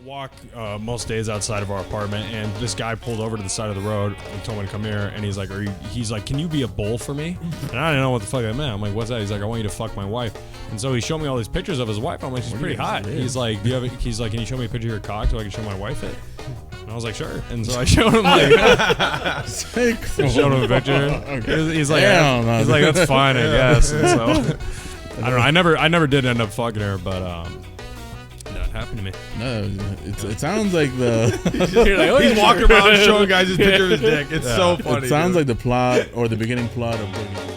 walk most days outside of our apartment, and this guy pulled over to the side of the road and told me to come here, and he's like, can you be a bull for me? And I didn't know what the fuck that meant. I'm like, what's that? He's like, I want you to fuck my wife. And so he showed me all these pictures of his wife. I'm like, she's pretty hot. He's like, he's like, can you show me a picture of your cock so I can show my wife it? And I was like, sure. And so I showed him showed him a picture. Okay. He's like, that's fine, I guess. And so I don't know. I never did end up fucking her, but that happened to me. No, it sounds like the You're like, he's walking around showing guys his picture of his dick. It's so funny. It sounds like the plot or the beginning plot of Boogie.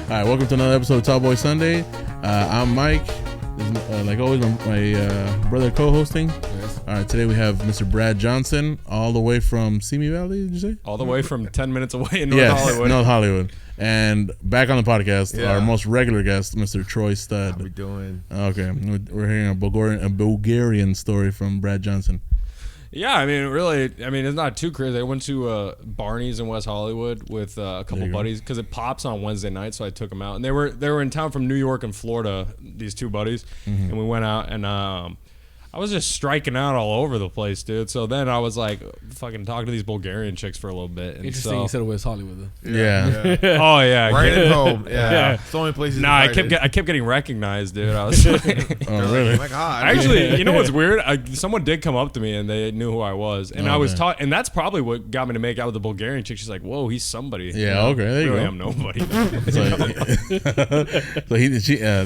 All right, welcome to another episode of Tall Boy Sunday. I'm Mike. This is, like always, my brother co-hosting. Yes. All right, today we have Mr. Brad Johnson, all the way from Simi Valley. Did you say? All the way from 10 minutes away in North Hollywood. North Hollywood. And back on the podcast, our most regular guest, Mr. Troy Stud. How we doing? Okay, we're hearing a Bulgarian story from Brad Johnson. Yeah, I mean, really, it's not too crazy. I went to Barney's in West Hollywood with a couple buddies because it pops on Wednesday night, so I took them out. And they were in town from New York and Florida, these two buddies, and we went out, and I was just striking out all over the place, dude. So then I was like, fucking talking to these Bulgarian chicks for a little bit. And interesting, you said West Hollywood, though. Yeah. Oh, yeah. Right at home. Yeah. It's the only place. Nah, I kept getting recognized, dude. I was like, oh, really? Oh my God. Actually, you know what's weird? Someone did come up to me and they knew who I was, and I was talking, and that's probably what got me to make out with the Bulgarian chick. She's like, "Whoa, he's somebody." Yeah, okay, there you really go. I'm nobody. So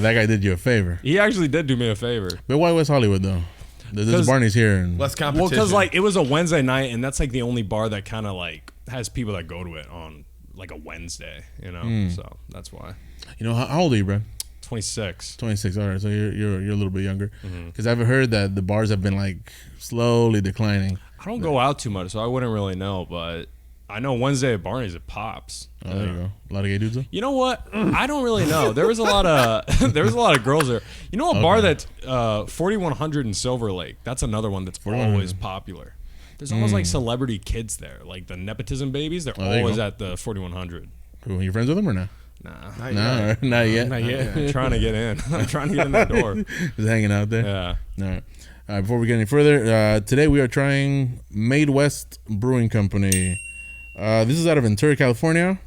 that guy did you a favor. He actually did do me a favor. But why West Hollywood though? There's Barney's here. And less competition. Well, because like it was a Wednesday night, and that's like the only bar that kind of like has people that go to it on like a Wednesday, you know. So that's why. You know, how old are you, bro? 26. 26. All right, so you're a little bit younger. Because I've heard that the bars have been like slowly declining. I don't go out too much, so I wouldn't really know, but I know Wednesday at Barney's it pops. Oh, there you go. A lot of gay dudes though? You know what? I don't really know. There was a lot of girls there. You know a bar that's 4100 in Silver Lake? That's another one that's always popular. There's almost like celebrity kids there, like the nepotism babies. They're always at the 4100. Cool. You friends with them or no? Nah. Not yet. I'm trying to get in. I'm trying to get in that door. Just hanging out there. Yeah. All right. Before we get any further, today we are trying Made West Brewing Company. This is out of Ventura, California.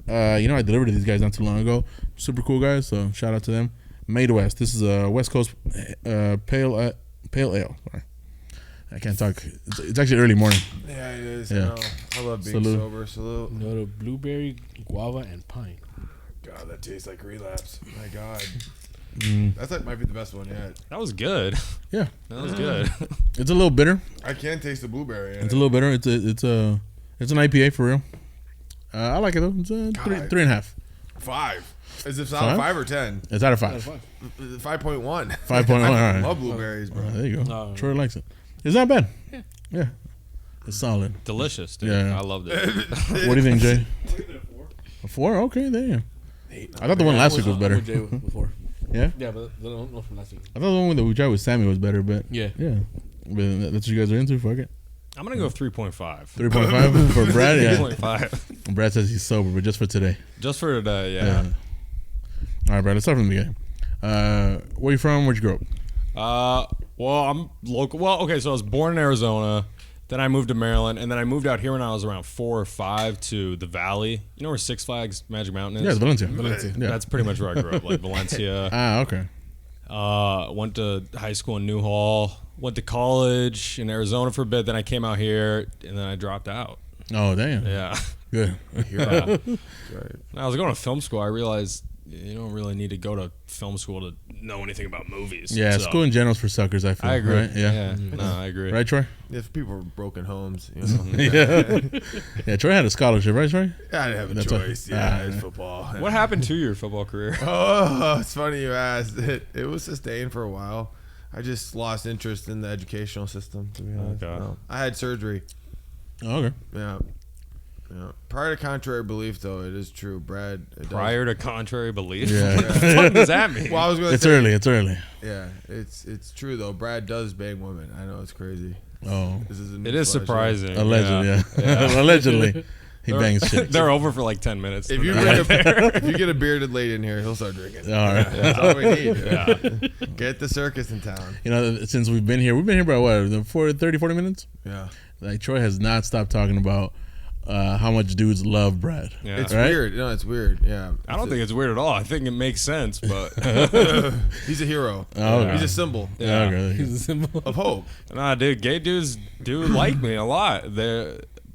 I delivered to these guys not too long ago. Super cool guys, so shout out to them. Made West. This is a West Coast pale ale. Sorry. I can't talk. It's actually early morning. Yeah, it is. Yeah. I love being sober. Salute. No, the blueberry, guava, and pine. God, that tastes like relapse. My God. That might be the best one yet. That was good. Yeah. That was good. It's a little bitter. I can taste the blueberry. It's a little bitter. It's an IPA for real. I like it though. It's 3.5. 5. Is it out of 5 or 10? It's out of 5. 5.1. 5.1. All right. I love blueberries, bro. There you go. Troy likes it. It's not bad. Yeah. It's solid. Delicious, dude. Yeah. I loved it. What do you think, Jay? A 4? Okay, there you go. I thought the one last week was better. Before. Yeah? Yeah, but the one from last week. I thought the one with the with Sammy was better, but yeah. But that's what you guys are into. Fuck it. I'm gonna go 3.5. 3.5 for Brad. Yeah. 3.5. Brad says he's sober, but just for today. Just for today, yeah. All right, Brad. Let's start from the beginning. Where you from? Where'd you grow up? Well, I'm local. Well, okay, so I was born in Arizona. Then I moved to Maryland, and then I moved out here when I was around 4 or 5 to the Valley. You know where Six Flags Magic Mountain is? Yeah, it's Valencia. Yeah. That's pretty much where I grew up, like Valencia. Okay. Went to high school in Newhall. Went to college in Arizona for a bit. Then I came out here, and then I dropped out. Oh, damn. Yeah. Good. Yeah. I was going to film school. I realized you don't really need to go to film school to know anything about movies. Yeah, so. School in general is for suckers, I feel. I agree. Right? Yeah. No, I agree. Right, Troy? Yeah, for people with broken homes, you know. Yeah, Troy had a scholarship, right, Troy? I didn't have a choice. It's football. What happened to your football career? Oh, it's funny you asked. It was sustained for a while. I just lost interest in the educational system, to be honest. Okay. No. I had surgery. Oh, okay. Yeah. Prior to contrary belief, though, it is true. Brad. Prior to contrary belief? Yeah. What the fuck does that mean? Well, I was going to It's say. early. It's early. Yeah, it's true, though. Brad does bang women. I know it's crazy. Oh. This is a It is surprising. Allegedly, yeah. Allegedly. He bangs chicks. They're over for like 10 minutes. If you if you get a bearded lady in here, he'll start drinking. All right. That's all we need. Get the circus in town. You know, since we've been here about what, 30, 40 minutes? Yeah. Like, Troy has not stopped talking about how much dudes love Brad. Yeah. It's Right? weird. No, it's weird. Yeah. I don't think it's weird at all. I think it makes sense, but He's a hero. Oh, okay. He's a symbol yeah. Okay. He's a symbol. of hope. Nah, dude, gay dudes do like me a lot.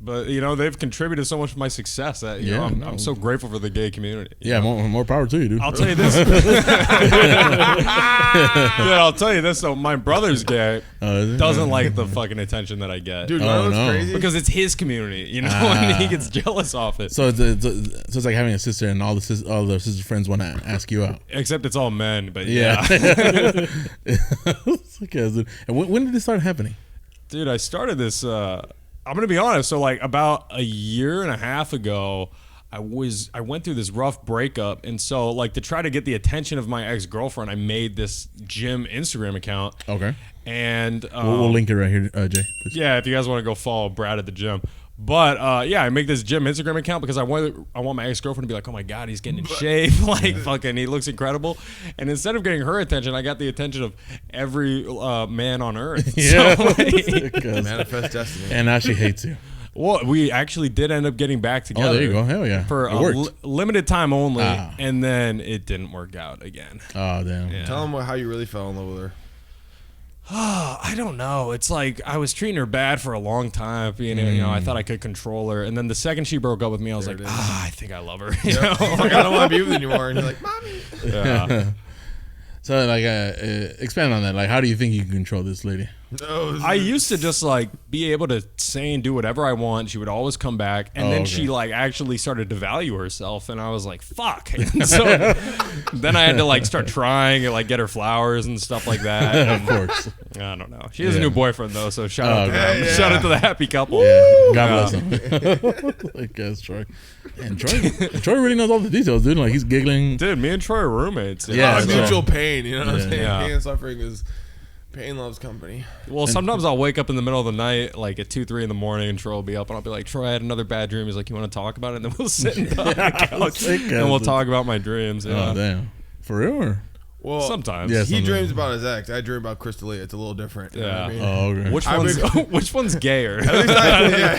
But you know, they've contributed so much to my success that you know, I'm so grateful for the gay community. Yeah, more power to you, dude. I'll tell you this. Dude, I'll tell you this though. My brother's gay. Is it? Doesn't like the fucking attention that I get. Dude, Oh, you know what's no. crazy? Because it's his community, you know, and he gets jealous off it. So it's like having a sister, and all the sister friends want to ask you out. Except it's all men, but Yeah. yeah. It's like, dude. And when did this start happening? Dude, I started this. I'm gonna be honest. So like about a year and a half ago, I went through this rough breakup, and so like to try to get the attention of my ex-girlfriend, I made this gym Instagram account. Okay. And We'll link it right here, Jay. Please. yeah, if you guys want to go follow Brad at the gym. But yeah, I make this gym Instagram account because I want my ex-girlfriend to be like, oh my god, he's getting in shape, like fucking, he looks incredible. And instead of getting her attention, I got the attention of every man on earth. Yeah. So, like, Because- Manifest destiny. and now she hates you. well, we actually did end up getting back together. Oh, there you go. Hell yeah. For it a worked. limited time only, Ah. and then it didn't work out again. Oh, damn. Yeah. Tell him how you really fell in love with her. I don't know. It's like I was treating her bad for a long time. You know, I thought I could control her, and then the second she broke up with me, I was There like, it is. I think I love her. You know? Like, I don't want to be with you anymore. And you're like, mommy. Yeah. So, like, expand on that. Like, how do you think you can control this lady? No, I used to just like be able to say and do whatever I want. She would always come back, and Oh, then okay. she like actually started to value herself, and I was like, "Fuck!" And so then I had to like start trying and like get her flowers and stuff like that. Of And course. I don't know. She has a Yeah. new boyfriend though, so shout out to okay. them. Yeah. Shout out to the happy couple. Yeah. God bless him. Like, guess Troy. And Troy really knows all the details, dude. Like, he's giggling. Dude, me and Troy are roommates. Yeah, It's that's mutual pain. You know what I'm Yeah. saying? Yeah. Pain and suffering is pain loves company. Well, sometimes I'll wake up in the middle of the night, like at 2, 3 in the morning, and Troy will be up, and I'll be like, Troy, I had another bad dream. He's like, you want to talk about it? And then we'll sit on the couch, Like, and we'll talk about my dreams. Yeah. Oh, damn. For real? Or? Well, Sometimes. Yeah, he sometimes. dreams about his ex. I dream about Crystalia. It's a little different. You know what I mean? Oh, okay. Which I one's mean- which one's gayer? At least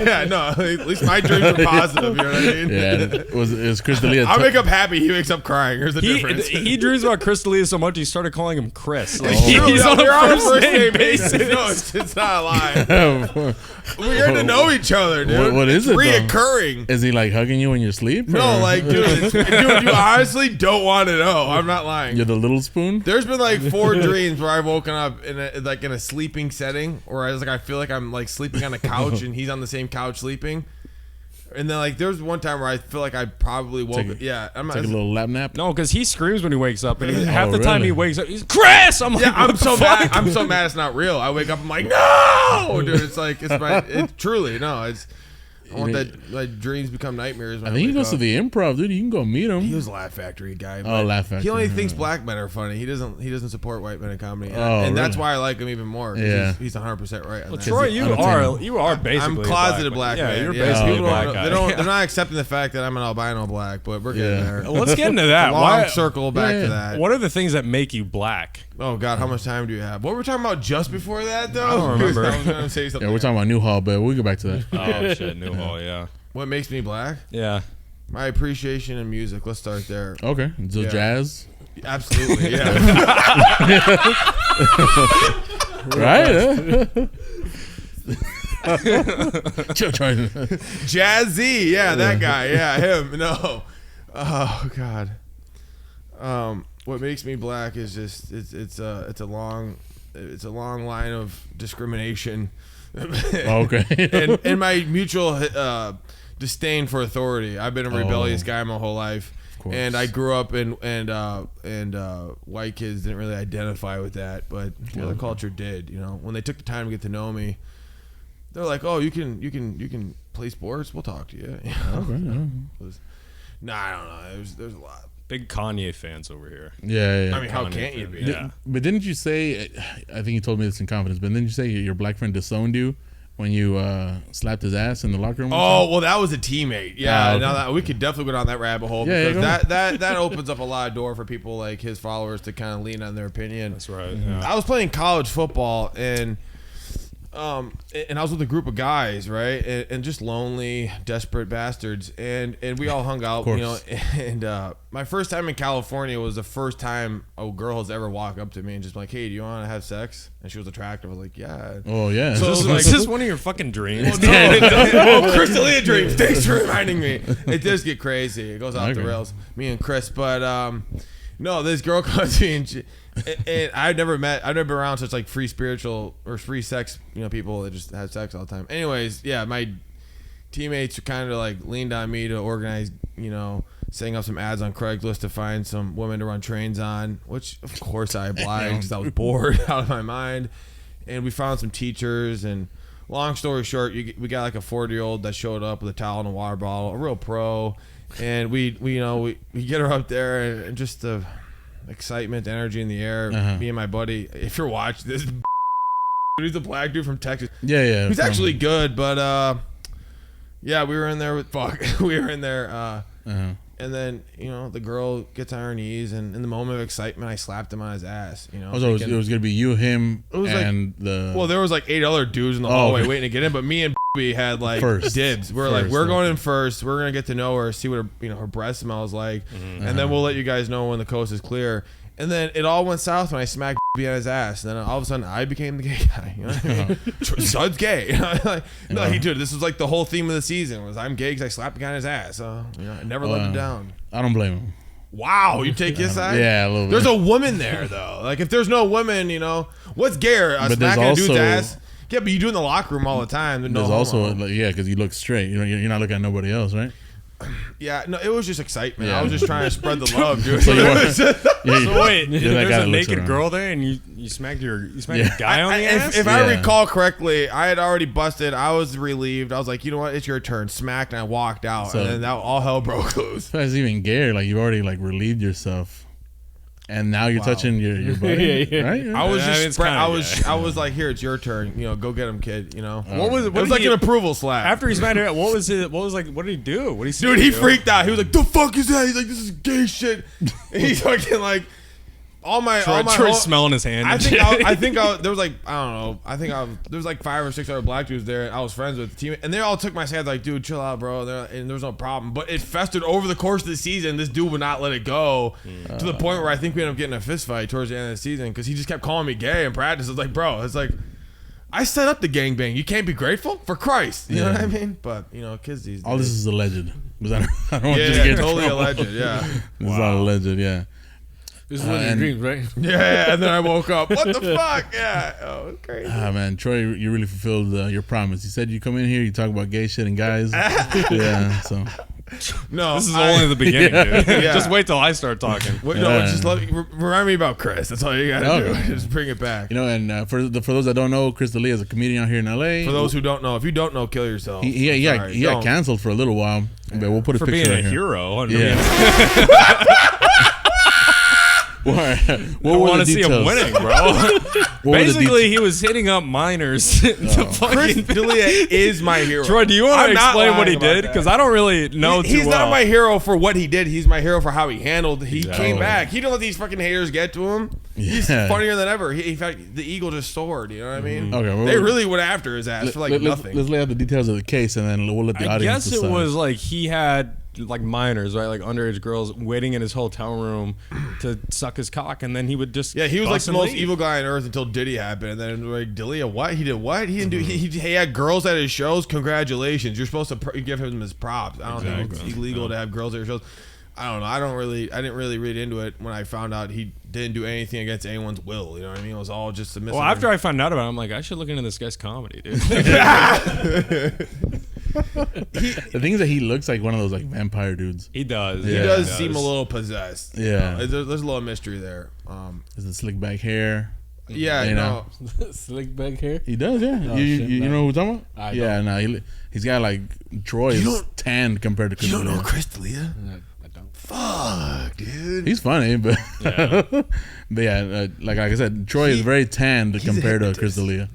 yeah, no. At least my dreams are positive. You know what I mean? Yeah. Is Chris D'Elia I wake up happy. He wakes up crying. Here's the difference. He dreams about Chris D'Elia so much he started calling him Chris. Like, It's true, he's no, on we're a first name basis. No, it's not a lie. We're getting to know each other, dude. What is It's it, though? reoccurring. Is he like hugging you in your sleep? No, or- like, dude, you honestly don't want to know. I'm not lying. You're the little spoon? There's been like 4 dreams where I've woken up in a sleeping setting, or I feel like I'm like sleeping on a couch and he's on the same couch sleeping. And then like there's one time where I feel like I probably woke. Take a- Yeah, I'm Take a little lap nap? No, because he screams when he wakes up, and half the time really? he wakes up, he's Chris. I'm like, Yeah, I'm what so the mad. fuck? I'm so mad it's not real. I wake up, I'm like, no, dude. It's like it's truly no. It's I want that like dreams become nightmares. When I think he wake goes up. to the Improv, dude. You can go meet him. He was a Laugh Factory guy. Oh, but Laugh Factory. He only thinks black men are funny. He doesn't support white men in comedy, and, Oh, and that's really? why I like him even more. 'Cause Yeah. he's 100% right. On that. Troy, he's you unattainable. are basically I'm closeted a black man. man. Yeah, you're Yeah, basically people a black don't- guy. They're not accepting the fact that I'm an albino black, but we're getting Yeah. there. Well, let's get into that. Long Why? circle back Yeah. to that. What are the things that make you black? Oh God, how much time do you have? What were we talking about just before that though? I don't remember. I was gonna say something. Yeah, we're talking about Newhall, but we'll get back to that. Oh shit, Newhall. Yeah, What makes me black? yeah. My appreciation in music. Let's start there. Okay. So Yeah. jazz. Absolutely, yeah. Right? Trying Jazzy, yeah, that guy, yeah, him. No, oh God. What makes me black is just it's a long line of discrimination, Okay. and my mutual disdain for authority. I've been a rebellious guy my whole life, course. and I grew up and white kids didn't really identify with that, but the other culture did. You know, when they took the time to get to know me, they're like, "Oh, you can play sports. We'll talk to you." You know? Okay, yeah. Nah, I don't know. There's a lot. Big Kanye fans over here. Yeah, yeah. I mean, how Kanye can't you fan. be? Yeah. But didn't you say? I think you told me this in confidence. But didn't you say your black friend disowned you when you slapped his ass in the locker room? Oh, well, that was a teammate. Yeah, okay. now that we could definitely go down that rabbit hole Yeah, because yeah, that opens up a lot of door for people like his followers to kind of lean on their opinion. That's right. Yeah. I was playing college football and I was with a group of guys, right, and just lonely, desperate bastards, and we all hung out, you know. And my first time in California was the first time a girl has ever walked up to me and just been like, "Hey, do you want to have sex?" And she was attractive. I was like, "Yeah." Oh yeah. So Is like, this one of your fucking dreams? oh, Crystalia dreams. Thanks for reminding me. It does get crazy. It goes off the Okay. rails. Me and Chris, but no, this girl comes to me and I've never been around such like free spiritual or free sex, you know, people that just have sex all the time. Anyways, yeah, my teammates kind of like leaned on me to organize, you know, setting up some ads on Craigslist to find some women to run trains on, which of course I obliged because I was bored out of my mind. And we found some teachers, and long story short, we got like a 40-year-old that showed up with a towel and a water bottle, a real pro, and we get her up there and just the excitement, energy in the air. Me and my buddy, if you're watching this, he's a black dude from Texas. Yeah. He's actually good, but yeah, we were in there with we were in there, and then you know the girl gets on her knees, and in the moment of excitement, I slapped him on his ass. You know, Oh, so it was gonna be you, him, was and the. well, there was like 8 other dudes in the hallway waiting to get in, but me and we had like First. dibs. We're like, we're going in first. We're gonna get to know her, see what her, her breath smells like, and then we'll let you guys know when the coast is clear. And then it all went south when I smacked on his ass. And then all of a sudden, I became the gay guy. You know what I mean? Son's gay. Like, no, he did. This was like the whole theme of the season was I'm gay because I slapped a guy on his ass. So you know, I never let him down. I don't blame him. Wow, you take his side? Yeah, a little bit. There's a woman there though. Like if there's no woman, you know, what's gayer? But there's Smacking a dude's also- ass? Yeah, but you do it in the locker room all the time. There's No also homo. like, yeah, because you look straight. You know, you're not looking at nobody else, right? Yeah, no, it was just excitement. Yeah. I was just trying to spread the love, dude. So you want- Yeah, So wait, you're that guy there's that a looks naked around. girl there, and you smacked a Yeah. guy on the ass. If I Yeah. recall correctly, I had already busted. I was relieved. I was like, you know what? It's your turn. Smacked, and I walked out. So- and then that all hell broke loose. That's even gayer. Like you've already like relieved yourself, and now you're touching your buddy, Yeah. right? I was Yeah, just, it's kinda I was like, here, it's your turn. You know, go get him, kid. You know, What was it was did like he- an approval slap. after he smacked her? What was it? What was like? What did he do? What did he say? Dude, he to you? freaked out. He was like, "The fuck is that?" He's like, "This is gay shit." And he's fucking like, Troy's whole- smelling his hand. I and think shit. there was like I don't know. I think there was like 5 or 6 other black dudes there. I was friends with the team, and they all took my side like, "Dude, chill out, bro." And there was no problem, but it festered over the course of the season. This dude would not let it go to the point where I think we ended up getting a fist fight towards the end of the season because he just kept calling me gay in practice. It's like, bro, it's like I set up the gangbang. You can't be grateful for Christ. You know what I mean? But you know, kids these days. All this is alleged. Because I don't want you to yeah, get in totally trouble. alleged. Yeah. This is all alleged. Yeah. This is one of your and- dreams, right? Yeah, and then I woke up. What the fuck? Yeah. Oh, it's crazy. Ah man, Troy, you really fulfilled your promise. You said you come in here, you talk about gay shit and guys. Yeah. So No, This is only the beginning, dude. Yeah. Just wait till I start talking. Wait, no, Yeah. just remind me about Chris. That's all you gotta Okay. do. Just bring it back. you know, and for those that don't know, Chris D'Elia is a comedian out here in LA. For those who don't know, if you don't know, kill yourself. he Sorry, got don't. canceled for a little while, but we'll put a For picture being a right here. hero. I mean, Yeah. What I were want the to see him details? winning, bro. What were the Basically, he was hitting up minors to Chris fucking. D'Elia is my hero. Troy, do you want I'm to not explain what he lying about did? that. Because I don't really know He's too not well. my hero for what he did. He's my hero for how he handled. He Exactly. came back. He didn't let these fucking haters get to him. He's Yeah. funnier than ever. In fact, the eagle just soared. You know what I mean? Okay, well, they really went after his ass for like nothing. Let's lay out the details of the case, and then we'll let the I audience guess it decide. was like he had like minors, right? Like underage girls waiting in his hotel room to suck his cock, and then he would just Yeah, he was like bust the and most leave. evil guy on earth until Diddy happened, and then like D'Elia, what he did? What he didn't do? He had girls at his shows. Congratulations, you're supposed to give him his props. I don't think it's illegal to have girls at your shows. I don't know. I didn't really read into it when I found out he didn't do anything against anyone's will. You know what I mean? It was all just submissive. Well, after I found out about it, I'm like, I should look into this guy's comedy, dude. The thing is that he looks like one of those like vampire dudes. He does. he Yeah. does seem a little possessed. Yeah. There's a little mystery there. Is the slick back hair? Yeah, You know. Slick back hair. He does, yeah. Oh, you shit, you no. know who we're talking I about? Yeah, no, he's got like Troy is tanned compared to Chris D'Elia. Chris D'Elia? I don't. Fuck, dude. He's funny, but Yeah. but yeah, like I said, Troy is very tanned compared to Chris D'Elia.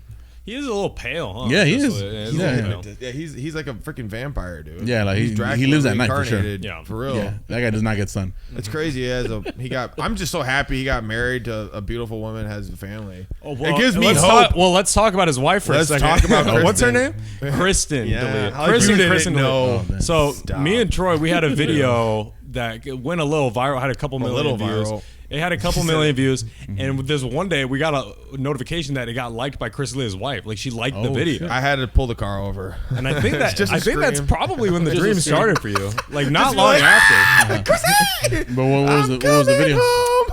He is a little pale, huh? Yeah, he is. He's a Yeah, little pale. Yeah, he's like a freaking vampire, dude. Yeah, like He's he Dracula lives at night for sure. reincarnated, Yeah. for real. Yeah, that guy does not get sun. It's crazy. I'm just so happy he got married to a beautiful woman, has a family. Oh, well, it gives me let's hope. Let's talk about his wife for Let's a second. talk about What's her Kristen. name? Kristen. Yeah, DeLea. how Kristen. you didn't Kristen. know. DeLea. So Stop. me and Troy, we had a video that went a little viral. Had a couple million little views. viral. It had a couple million views, and this one day we got a notification that it got liked by Chris Leah's wife. Like she liked the Oh, video, shit. I had to pull the car over. and I think that just a I think that's scream. probably when the Just a dream scream. started for you. Like not Just be long like, after. Kristen, But what was the video?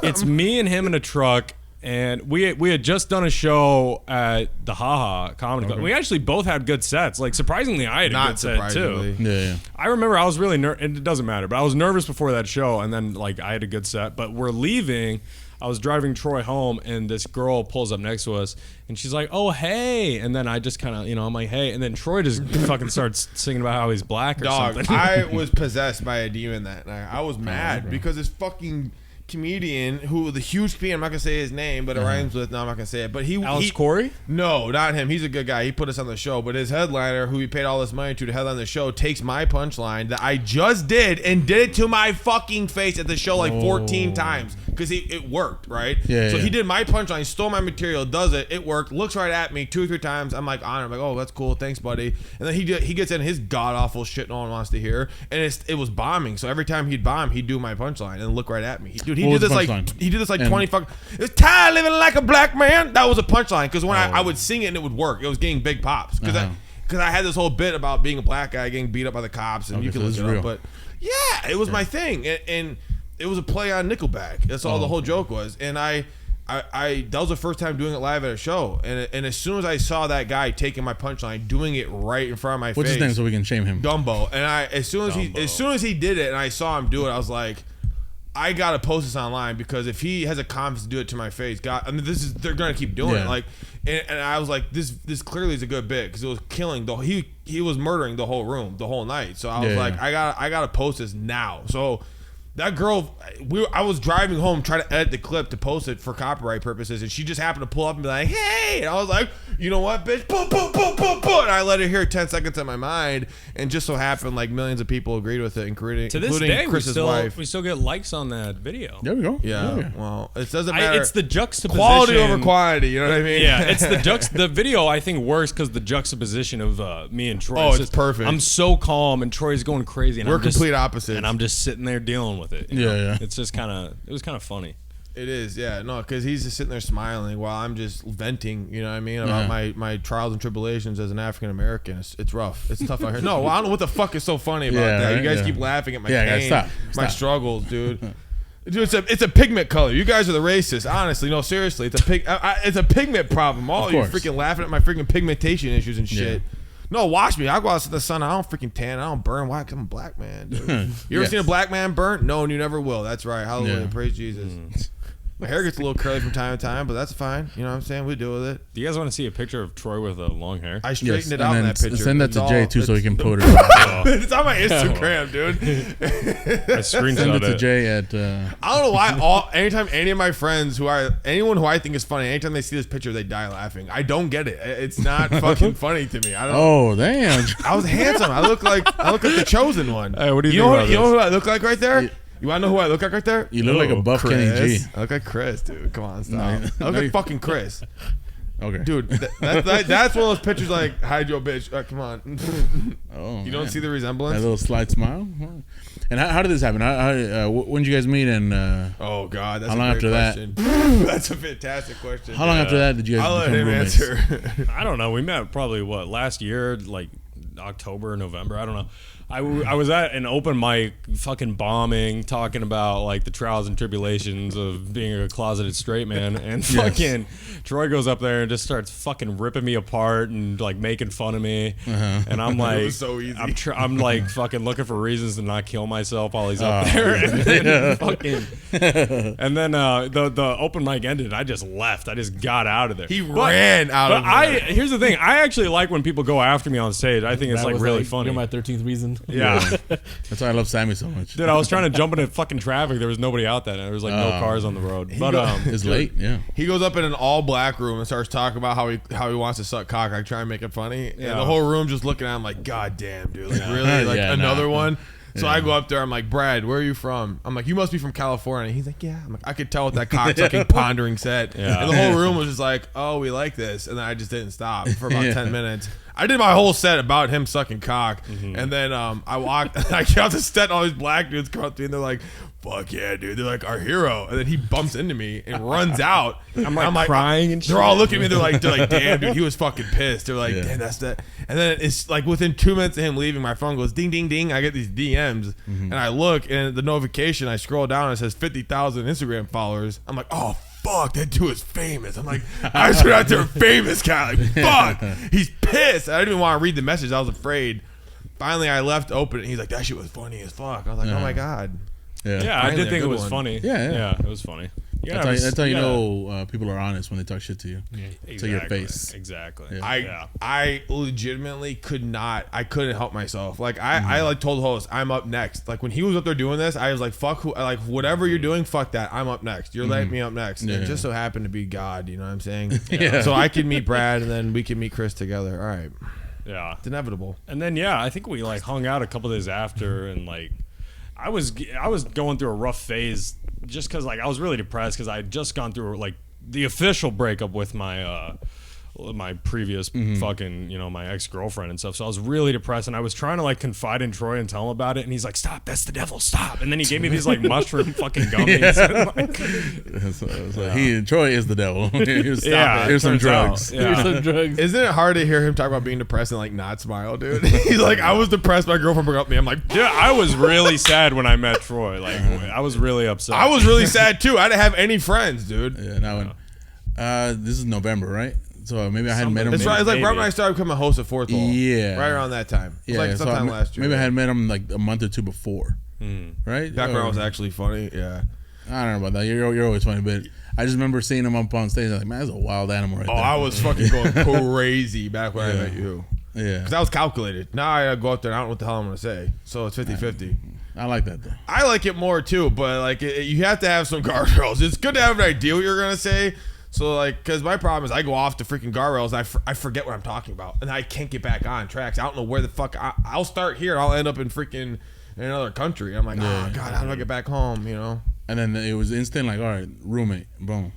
It's me and him in a truck, and we had just done a show at the Haha Comedy Club. We actually both had good sets. Like surprisingly, I had a Not good set surprisingly. too. Yeah, I remember I was really and it doesn't matter, but I was nervous before that show, and then like I had a good set. But we're leaving. I was driving Troy home, and this girl pulls up next to us, and she's like, "Oh, hey!" And then I just kind of, I'm like, "Hey!" And then Troy just fucking starts singing about how he's black or Dog, something. I was possessed by a demon that night. I was mad because this fucking comedian who the huge P, I'm not gonna say his name, but it rhymes with. No, I'm not gonna say it. But Alex he Corey? No, not him. He's a good guy. He put us on the show. But his headliner, who we paid all this money to headline the show, takes my punchline that I just did and did it to my fucking face at the show like 14 times because it worked, right? Yeah, So yeah. he did my punchline, stole my material, does it. It worked. Looks right at me 2 or 3 times. I'm like, on. I'm like, oh, that's cool. Thanks, buddy. And then he gets in his god awful shit no one wants to hear, and it was bombing. So every time he'd bomb, he'd do my punchline and look right at me. Dude, he What did was the this like punchline? he did this like And- 20 fucking. It's tired living like a black man. That was a punchline because when I would sing it and it would work. It was getting big pops because I had this whole bit about being a black guy getting beat up by the cops, and Okay, you can so look this it is up. real. But yeah, it was my thing, and it was a play on Nickelback. That's all the whole joke was. And I that was the first time doing it live at a show, and as soon as I saw that guy taking my punchline, doing it right in front of my What's face, his name so we can shame him? Dumbo, and as soon as he did it, and I saw him do it, I was like, I gotta post this online because if he has a confidence to do it to my face, God, I mean, they're gonna keep doing Yeah. it. Like, and I was like, this clearly is a good bit because it was killing he was murdering the whole room the whole night. So I was Yeah. like, I gotta post this now. So that girl, I was driving home trying to edit the clip to post it for copyright purposes, and she just happened to pull up and be like, "Hey!" And I was like, "You know what, bitch?" Boom, boom, boom, boom, boom. And I let her hear 10 seconds in my mind, and just so happened like millions of people agreed with it, including To this day, Chris's we wife. still get likes on that video. There we go. Yeah, well, it doesn't matter. It's the juxtaposition. quality over quantity. You know what I mean? Yeah, it's the video I think works because the juxtaposition of me and Troy. Oh, it's just- perfect. I'm so calm and Troy's going crazy. And We're I'm just, complete opposites. and I'm just sitting there dealing with it. you Yeah, know? yeah. It's just it was kind of funny. It is, yeah, no, because he's just sitting there smiling while I'm just venting. You know what I mean about my trials and tribulations as an African American. It's rough. It's tough out here. No, I don't know what the fuck is so funny about Yeah, that. You right? guys Yeah. keep laughing at my Yeah, pain, guys, my stop. struggles, dude. Dude, it's a pigment color. You guys are the racists. Honestly, no, seriously, it's a pigment problem. All Of you course. freaking laughing at my freaking pigmentation issues and shit. Yeah. No, watch me. I go out in the sun. I don't freaking tan. I don't burn. Why? 'Cause I'm a black man, dude. You ever Yes. seen a black man burn? No, and you never will. That's right. Hallelujah. Yeah. Praise Jesus. My hair gets a little curly from time to time, but that's fine. You know what I'm saying? We deal with it. Do you guys want to see a picture of Troy with long hair? I Yes, straightened it and out in then that picture. send that to It's Jay all- too, so he can put it. It's on my Instagram, dude. I Send screenshot it to it. Jay at. I don't know why. Anytime any of my friends anyone who I think is funny, anytime they see this picture, they die laughing. I don't get it. It's not fucking funny to me. I don't. Oh damn! I was handsome. I look like the chosen one. Hey, what do you know think about You know this? who I look like right there? You want to know who I look like right there? You look like a buff Kenny G. I look like Chris, dude. Come on, stop. No, I look no, like you- fucking Chris. Okay, Dude, that's one of those pictures like, hide your bitch. Come on. Oh, You don't man. see the that resemblance? little slight smile. And how did this happen? When did you guys meet? And Oh, God. That's How a long great after that? question. That's a fantastic question. how long after that did you guys I'll let become him roommates? answer. I don't know. We met probably last year, like October, November. I don't know. I was at an open mic, fucking bombing, talking about like the trials and tribulations of being a closeted straight man, and fucking Troy goes up there and just starts fucking ripping me apart and like making fun of me, and I'm like, was so easy. I'm like fucking looking for reasons to not kill myself while he's up there, and then fucking, and then the open mic ended. And I just left. I just got out of there. He ran out But of there. here's the thing. I actually like when people go after me on stage. I think it's That like was really funny. You're my 13th reason. fun. Yeah. That's why I love Sammy so much. Dude, I was trying to jump into fucking traffic. There was nobody out there. There was like no cars on the road. But It's late. Yeah. He goes up in an all black room and starts talking about how he wants to suck cock. I try and make it funny, and Yeah. the whole room just looking at him like, God damn, dude, like really, like Yeah, another nah. one. So I go up there. I'm like, Brad, where are you from? I'm like, you must be from California. He's like, yeah. I'm like, I could tell with that cock sucking pondering set. Yeah. And the whole room was just like, oh, we like this. And then I just didn't stop for about Yeah. 10 minutes. I did my whole set about him sucking cock. And then I walked, I get out the set, and all these black dudes come up to me, and they're like, fuck yeah, dude. They're like, our hero. And then he bumps into me and runs out. I'm like crying and shit. They're all looking at me. They're like, damn, dude, he was fucking pissed. They're like, Yeah. damn, that's that. And then it's like within 2 minutes of him leaving, my phone goes ding, ding, ding. I get these DMs, and I look, and the notification, I scroll down, and it says 50,000 Instagram followers. I'm like, oh, fuck, that dude is famous. I'm like, I just went out there a famous guy. Like, fuck, he's pissed. I didn't even want to read the message. I was afraid. Finally, I left open, and he's like, that shit was funny as fuck. I was like, oh my God. Yeah. Yeah, I Finally, did a think it good was one. funny. Yeah. it was funny. Yeah, That's how you know people are honest when they talk shit to you. To your face. Exactly. Yeah. I legitimately I couldn't help myself. Like I like told the host, I'm up next. Like when he was up there doing this, I was like, fuck who, like whatever you're doing, fuck that. I'm up next. You're letting me up next. And Yeah. it just so happened to be God, you know what I'm saying? Yeah. So I can meet Brad and then we can meet Chris together. All right. Yeah. It's inevitable. And then I think we like hung out a couple days after, and like I was going through a rough phase just because like I was really depressed because I had just gone through like the official breakup with my previous fucking my ex-girlfriend and stuff. So I was really depressed, and I was trying to like confide in Troy and tell him about it, and he's like, stop, that's the devil, stop. And then he gave me these like mushroom fucking gummies. And, like, Troy is the devil. Here's, Yeah, here's some turns out. drugs. Yeah. Here's some drugs. Isn't it hard to hear him talk about being depressed and like not smile, dude? He's like, I was depressed, my girlfriend broke up with me. I'm like, Dude, I was really sad when I met Troy. Like, I was really upset. I was really sad too. I didn't have any friends, dude. Yeah, now this is November, right? So maybe I hadn't met him. It's right. It's like right Maybe. when I started becoming a host at Fourth Wall. Yeah. Right around that time. It was like so sometime last year. Maybe I had met him like a month or two before. Right? Back when I Or- was actually funny. Yeah. I don't know about that. You're always funny, but I just remember seeing him up on stage. I was like, man, that's a wild animal right Oh, there. I was fucking going crazy back when I met you. Yeah. Because I was calculated. Now I go up there and I don't know what the hell I'm going to say. So it's 50-50. I like that, though. I like it more too, but like you have to have some guardrails. It's good to have an idea what you're going to say. So like, because my problem is I go off the freaking guardrails and I forget what I'm talking about. And I can't get back on tracks. I don't know where the fuck. I'll start here. I'll end up in freaking in another country. I'm like, oh, God, how do I get back home, you know? And then it was instant, like, all right, roommate, boom.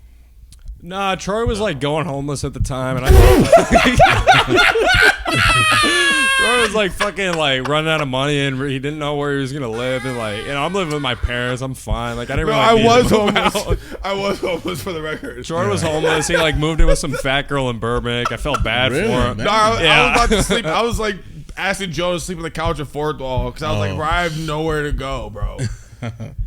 Nah, Troy was like going homeless at the time, and I Troy was like fucking like running out of money, and he didn't know where he was gonna live, and like, I'm living with my parents, I'm fine. Like I didn't Bro, really. I need was to move homeless. out. I was homeless for the record. Troy was homeless. He like moved in with some fat girl in Burbank. I felt bad Really? for him. Man. No, I was Yeah. about to sleep. I was like asking Joe to sleep on the couch at Fourth Wall because I was like, Oh. bro, I have nowhere to go, bro.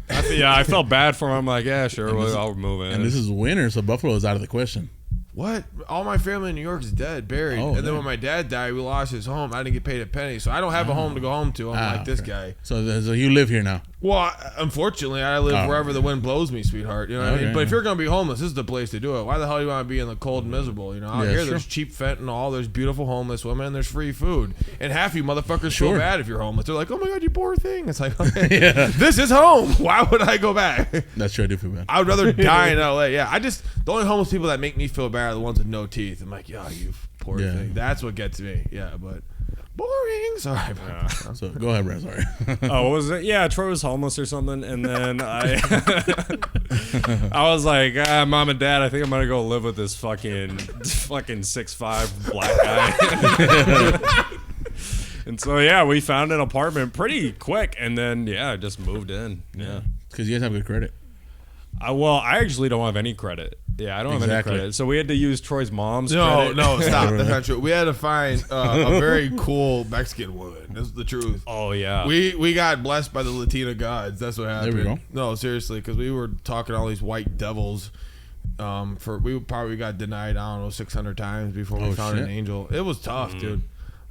I felt bad for him. I'm like, yeah, sure, I'll move in. And this is winter, so Buffalo is out of the question. What? All my family in New York is dead, buried. Oh, and then damn. when my dad died, we lost his home. I didn't get paid a penny, so I don't have a home to go home to. I'm like this okay. guy. So you live here now. Well, unfortunately, I live Oh. wherever the wind blows me, sweetheart. You know what I mean? Okay. But if you're gonna be homeless, this is the place to do it. Why the hell do you want to be in the cold and miserable? You know, out Yeah, here sure. there's cheap fentanyl, there's beautiful homeless women, and there's free food. And half you motherfuckers feel Sure. bad if you're homeless. They're like, oh my god, you poor thing. It's like, this is home. Why would I go back? That's true, I do feel bad. I would rather die in LA. Yeah, the only homeless people that make me feel bad are the ones with no teeth. I'm like, yeah, you poor Yeah. thing. That's what gets me. Yeah, but boring. Sorry. So go ahead, Brad. Sorry. Oh, what was it? Yeah, Troy was homeless or something, and then I was like, Mom and Dad, I think I'm gonna go live with this fucking 6'5" black guy. And so yeah, we found an apartment pretty quick, and then just moved in. Yeah. Because you guys have good credit. I actually don't have any credit. Yeah, I don't have any Exactly. credit. So we had to use Troy's mom's No, credit. no, stop. That's not true. We had to find a very cool Mexican woman. This is the truth. Oh yeah. We got blessed by the Latina gods. That's what happened. we go. No, seriously, because we were talking to all these white devils. We probably got denied, I don't know, 600 times before we found shit. an angel. It was tough, dude.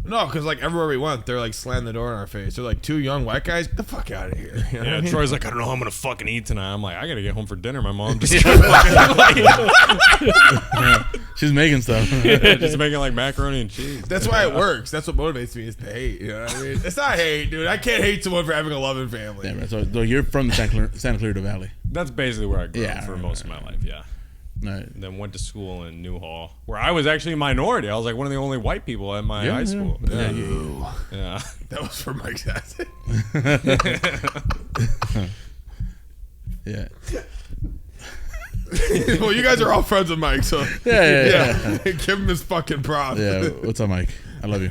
No, because like everywhere we went, they're like slam the door in our face. They're like, 2 young white guys, get the fuck out of here. You know what I Yeah, mean? Troy's like, I don't know how I'm gonna fucking eat tonight. I'm like, I gotta get home for dinner. My mom just She's making stuff. Just making like macaroni and cheese. That's why it works. That's what motivates me is to hate. You know what I mean? It's not hate, dude. I can't hate someone for having a loving family. Yeah, right. So you're from the Santa Clarita Valley. That's basically where I grew Yeah, up for right, most of my life. Yeah. Right. And then went to school in Newhall, where I was actually a minority. I was like one of the only white people at my high school. Yeah. Yeah. That was for Mike Sassen. Yeah. Well, you guys are all friends with Mike, so Yeah. give him his fucking props. Yeah. What's up, Mike? I love you.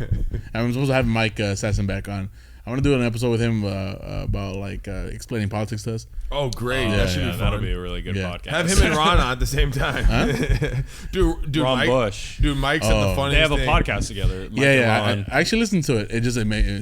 I'm supposed to have Mike Sasson back on. I want to do an episode with him about like explaining politics to us. Oh, great. Oh, that should yeah, be fun. that'll be a really good Yeah. podcast. Have him and Ron on at the same time. Dude, Ron Mike, Bush. Dude, Mike said the Oh. funniest They have a thing. podcast together. Mike Yeah, and yeah. Ron. I actually listened to it. It just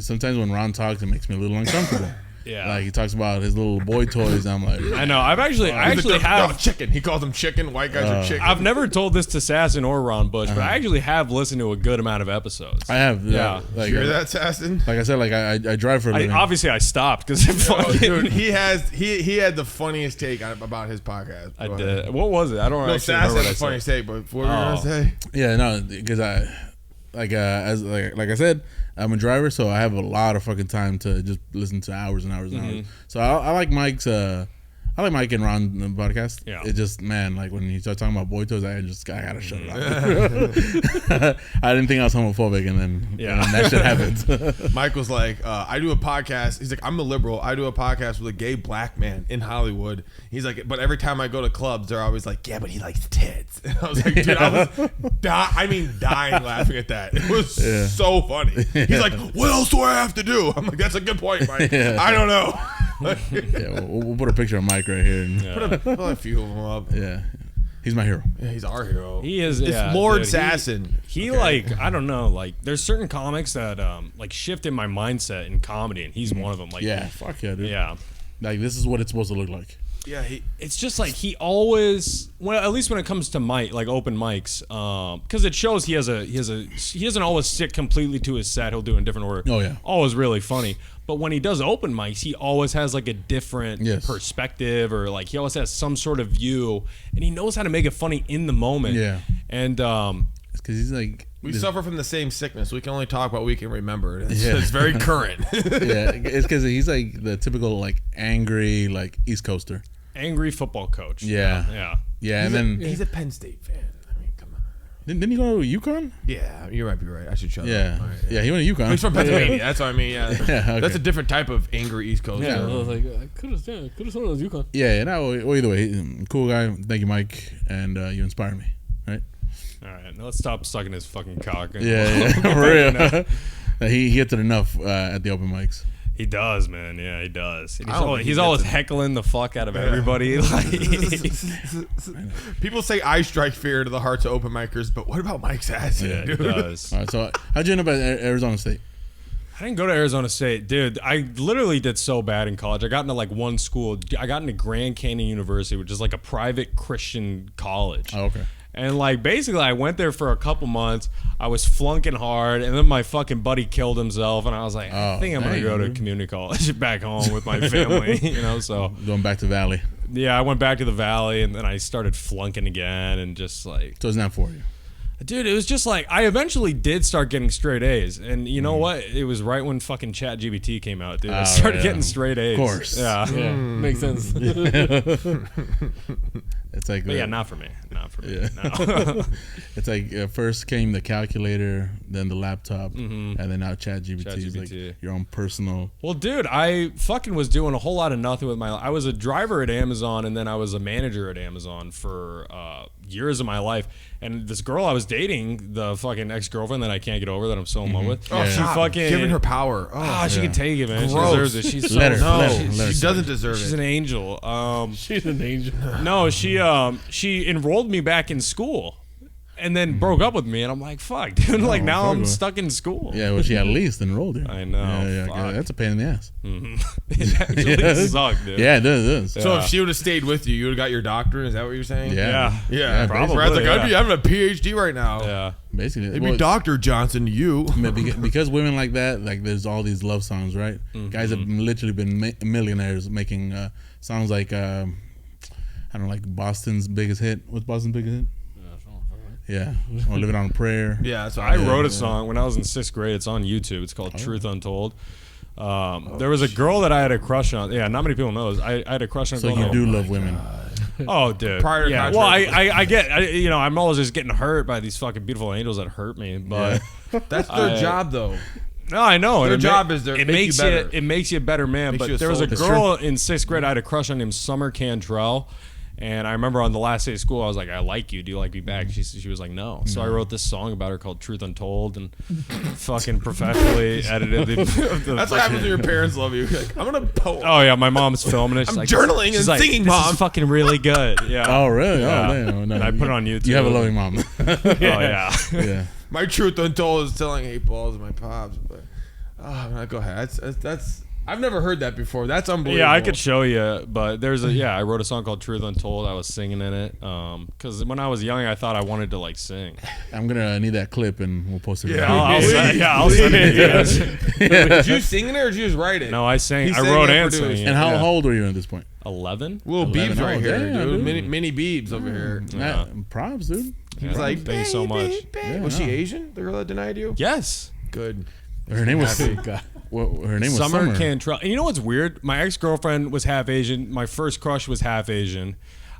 sometimes when Ron talks, it makes me a little uncomfortable. Yeah. Like he talks about his little boy toys. And I'm like, I know. I actually No, have. chicken. He calls them chicken. White guys are chicken. I've never told this to Sasson or Ron Bush, but I actually have listened to a good amount of episodes. I have. Yeah. Like, You hear that, Sassen? like I said, like I drive for a living. Obviously, I stopped because it Oh, fucking. dude, he had the funniest take about his podcast. I Go ahead. did. What was it? I don't No, actually Sass remember had what I the funniest said. take, but what were you gonna Oh. say? Yeah, no, because I like like I said, I'm a driver, so I have a lot of fucking time to just listen to hours and hours and hours. So I like Mike's. I like Mike and Ron podcast. Yeah. It just, man, like when he started talking about boy toys, I gotta shut it off. I didn't think I was homophobic, and then Yeah. and that shit happened. Mike was like, I do a podcast. He's like, I'm a liberal. I do a podcast with a gay black man in Hollywood. He's like, but every time I go to clubs, they're always like, yeah, but he likes tits. And I was like, dude, I was dying laughing at that. It was so funny. He's like, what else do I have to do? I'm like, that's a good point, Mike. Yeah. I don't know. Yeah, we'll put a picture of Mike right here. And, Put a few of them up. yeah, he's my hero. Yeah, he's our hero. He is. It's Yeah, Lord dude, Sasson. He Okay. like I don't know, like there's certain comics that like shifted my mindset in comedy, and he's one of them. Like Yeah, fuck yeah, dude. yeah. Like this is what it's supposed to look like. Yeah, It's just like he always, well, at least when it comes to mic, like open mics, because it shows he doesn't always stick completely to his set. He'll do it in different order. Oh, yeah. Always really funny. But when he does open mics, he always has like a different Yes. perspective, or like he always has some sort of view, and he knows how to make it funny in the moment. Yeah. And It's because he's like, we suffer from the same sickness. We can only talk what we can remember. It's, Yeah. it's very current. yeah, it's because he's like the typical like angry like East Coaster. angry football coach. Yeah. Yeah. And then He's a Penn State fan. I mean, come on. didn't he go to UConn? Yeah, you might be right. I should shut Yeah, up. All right, yeah, he went to UConn. He's from Pennsylvania. That's what I mean. Yeah, Yeah, okay. That's a different type of angry East Coast. Yeah, I was like, I could have sworn it was UConn. Yeah, no, well, either way, cool guy. Thank you, Mike, and you inspire me. Right? All right. Now let's stop sucking his fucking cock. Yeah, for real. He gets it enough at the open mics. He does, man. Yeah, he does. And I don't think he's he always gets it. heckling the fuck out of everybody. Like, People say I strike fear to the hearts of open micers, but what about Mike's ass? yeah, he dude? does. All right, so how'd you end up at Arizona State? I didn't go to Arizona State, dude. I literally did so bad in college. I got into like one school. I got into Grand Canyon University, which is like a private Christian college. Oh, okay. And like basically, I went there for a couple months. I was flunking hard, and then my fucking buddy killed himself, and I was like, I Oh, think I'm gonna dang, go to dude. community college back home with my family, you know. So Going back to Valley. yeah, I went back to the Valley, and then I started flunking again, and just like, So it's not for you. dude, it was just like I eventually did start getting straight A's, and you know what? It was right when fucking ChatGPT came out, dude. I Oh, started yeah. getting straight A's. Of course. Yeah. Yeah, makes sense. It's like But yeah, not for me. Not for me. Yeah. No. it's like first came the calculator, then the laptop, and then now ChatGPT is like ChatGPT. your own personal. Well, dude, I fucking was doing a whole lot of nothing with my life. I was a driver at Amazon, and then I was a manager at Amazon for years of my life. And this girl I was dating, the fucking ex-girlfriend that I can't get over, that I'm so in love with, Oh, Yeah. she stop. fucking giving her power. Oh, she can take it, man. Gross. She deserves it. She's so Let her, no, let her, let her. she doesn't deserve she's it. an angel. She's an angel. No, she enrolled me back in school, and then broke up with me, and I'm like, fuck, dude. Like now fuck I'm her. stuck in school. Yeah, well, she at least enrolled you. I know, Yeah, fuck. that's a pain in the ass. It actually sucked, dude. Yeah, it does. So if she would have stayed with you, you would have got your doctorate. Is that what you're saying? Yeah. Yeah. Probably. Probably, Brad's like, yeah. I'm having a PhD right now. Yeah. Basically, It'd well, be Dr. Johnson to you. because women like that, like there's all these love songs, right? Guys have literally been millionaires making songs like I don't know, like Boston's biggest hit. What's Boston's biggest hit? Yeah. Or Living on a Prayer. Yeah, that's what I did, wrote a yeah. song when I was in 6th grade. It's on YouTube. It's called Truth Untold. There was a girl that I had a crush on. Yeah, not many people know this. I had a crush on. a So girl you named- do love women. Oh, dude. Prior to yeah. contract Well, with I get. I'm always just getting hurt by these fucking beautiful angels that hurt me. But That's their I- job, though. no, I know. Their and job is to it make you makes better. It makes you a better man. Makes you But a there was a soldier. girl in 6th grade I had a crush on named Summer Cantrell. And I remember on the last day of school, I was like, "I like you. Do you like me back?" She was like, "No." So I wrote this song about her called "Truth Untold" and fucking professionally edited the. That's what happens when your parents love you. You're like, I'm gonna poem. Oh yeah, my mom's filming it. She's I'm like, journaling she's and like, singing, this Mom." is fucking really good. Yeah. Oh, really? Yeah. Oh, damn. No. And I put it on YouTube. You have a loving mom. Oh yeah. Yeah. My truth untold is telling 8 balls to my pops. But go ahead. That's I've never heard that before. That's unbelievable. Yeah, I could show you, but I wrote a song called "Truth Untold." I was singing in it because when I was young, I thought I wanted to like sing. I'm going to need that clip and we'll post it. Yeah. right I'll send it to you guys. Did you sing in it or did you just write it? No, I sang. He I sang wrote and and produced. sang. And how Yeah. old were you at this point? 11? Little 11. Beebs right Oh, here, damn, dude. dude. Mini Beebs over here. Yeah. Props, dude. He was like, Thanks so much. Yeah, was she no. Asian? The girl that denied you? Yes. Good. Her name was God. her name was Summer Summer. Cantrell. And you know what's weird? My ex-girlfriend was half Asian. My first crush was half Asian.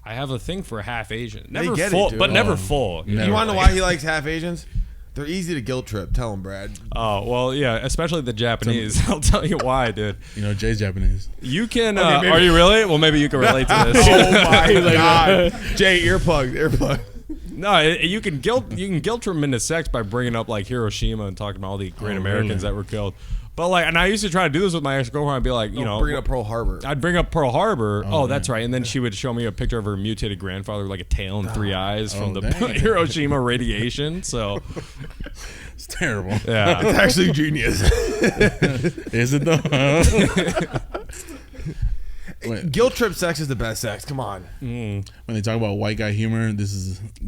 I have a thing for half Asian. Never get it, full, dude. but never Oh. full. Never. You want to know why he likes half Asians? They're easy to guilt trip. Tell him, Brad. Oh, well, yeah, especially the Japanese. I'll tell you why, dude. You know, Jay's Japanese. You can. Okay, maybe- Are you really? Well, maybe you can relate to this. Oh my God. Jay, earplug. No, you can guilt trip them into sex by bringing up like Hiroshima and talking about all the great Americans that were killed. But like, and I used to try to do this with my ex-girlfriend. I'd be like, Bring up Pearl Harbor. I'd bring up Pearl Harbor. Oh, that's right. And then she would show me a picture of her mutated grandfather with like a tail and 3 eyes from the dang. Hiroshima radiation. So It's terrible. yeah, It's actually genius. Is it though? Wait, Guilt trip sex is the best sex. Come on. when they talk about white guy humor, this is Yeah, it.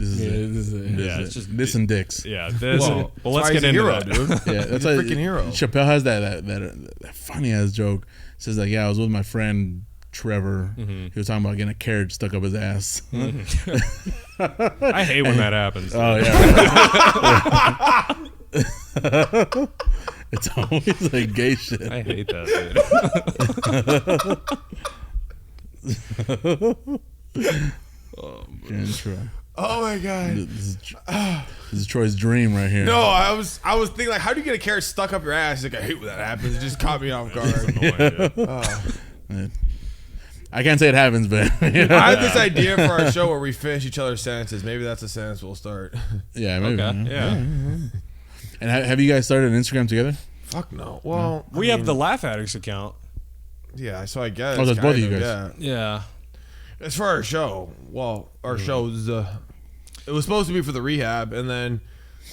this is it. Yeah, This it's is just- it. This and dicks. yeah. This. Well, Well, let's that's why get he's a into hero, that. dude. Yeah, that's He's a like freaking hero. Chappelle has that funny ass joke. Says like, yeah, I was with my friend Trevor. He was talking about getting a carrot stuck up his ass. I hate when that happens. Oh yeah. It's always like gay shit. I hate that, dude. Intro. Oh my God. This is Troy's dream right here. No, I was thinking like, how do you get a carrot stuck up your ass? He's like, I hate when that happens. It just caught me off guard. I can't say it happens, but I had this idea for our show where we finish each other's sentences. Maybe that's a sentence we'll start. yeah, maybe. Okay. Yeah. And have you guys started an Instagram together? Fuck no. Well, We have the Laugh Addicts account. yeah. So I guess. Oh, that's both of you kind guys. Yeah. Yeah. As for our show, well, our shows, it was supposed to be for the rehab, and then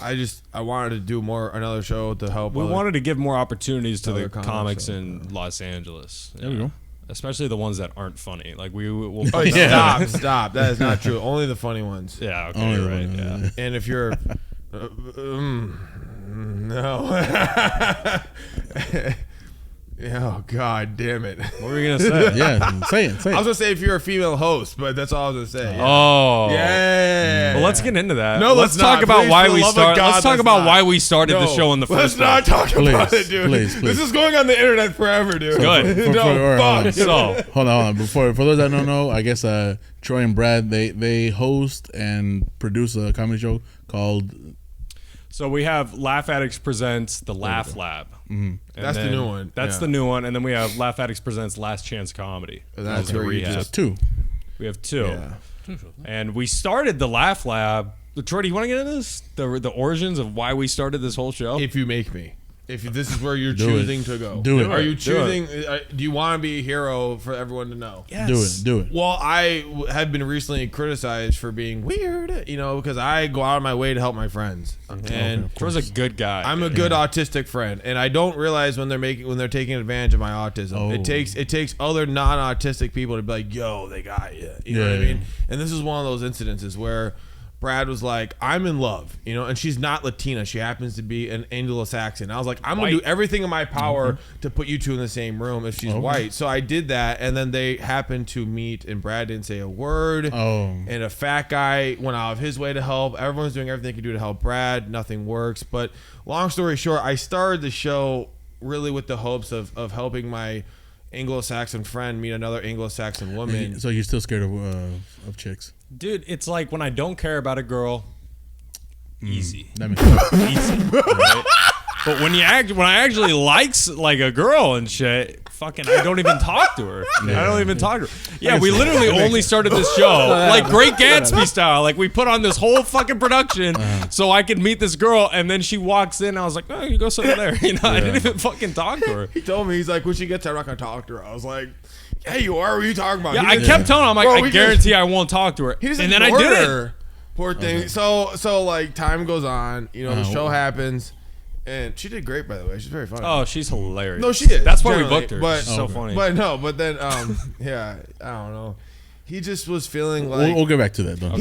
I wanted to do another show to help. We other- wanted to give more opportunities to the Other comics, comics so, in Los Angeles. There we go. Especially the ones that aren't funny. Like we will. Oh, Yeah. stop! That is not true. Only the funny ones. Yeah. Okay. Only You're the right. one, Yeah. And if you're, no. Oh God, damn it! What were you gonna say? Yeah, say it. Say I was it. gonna say if you're a female host, but that's all I was gonna say. Oh. Yeah. Well, let's get into that. No, let's let's talk not. about Please, why for the we love of started. God, Let's talk let's about not. why we started the show in the Let's first not place. talk about Please, it, dude. please. This is going on the internet forever, dude. Good. No, fuck. So Hold on. For those that don't know, I guess Troy and Brad they host and produce a comedy show called. So we have Laugh Addicts Presents The Laugh Lab. And That's the then- new one. That's Yeah. the new one. And then we have Laugh Addicts Presents Last Chance Comedy. That's the where you rehab. just- Two. We have two. Yeah. And we started the Laugh Lab. Troy, do you want to get into this? The origins of why we started this whole show? If you make me. If this is where you're Do it. choosing to go. Do it. Are you Do it. choosing? Do you want to be a hero for everyone to know? Yes. Do it. Well, I have been recently criticized for being weird, because I go out of my way to help my friends, and Troy's a good guy. I'm a good autistic friend, and I don't realize when they're taking advantage of my autism. Oh. It takes other non-autistic people to be like, "Yo, they got you." You know what I Yeah. mean? And this is one of those incidences where Brad was like, I'm in love, you know, and she's not Latina. She happens to be an Anglo-Saxon. I was like, I'm going to do everything in my power to put you two in the same room if she's white. So I did that, and then they happened to meet, and Brad didn't say a word. And a fat guy went out of his way to help. Everyone's doing everything they can do to help Brad. Nothing works. But long story short, I started the show really with the hopes of helping my Anglo-Saxon friend meet another Anglo-Saxon woman. So you're still scared of chicks? Dude, it's like when I don't care about a girl, easy. That makes sense. Easy. Right? But when I actually likes like a girl and shit, fucking I don't even talk to her. I don't even talk to her. Yeah, we literally only started this show like Great Gatsby style. Like we put on this whole fucking production so I could meet this girl, and then she walks in. I was like, oh, you go sit over there. You know, I didn't even fucking talk to her. He told me, he's like, when she gets there, I'm not gonna talk to her. I was like, yeah, you are. What are you talking about? Yeah, I kept telling him, I'm like, Bro, I guarantee I won't talk to her. He just and then I ignored did her. it. Poor thing. So like time goes on. You know, the show happens, and she did great, by the way. She's very funny. Oh, she's hilarious. No, she is. That's why we generally, booked her. But She's so funny. But then yeah, I don't know. He just was feeling like We'll get back to that though.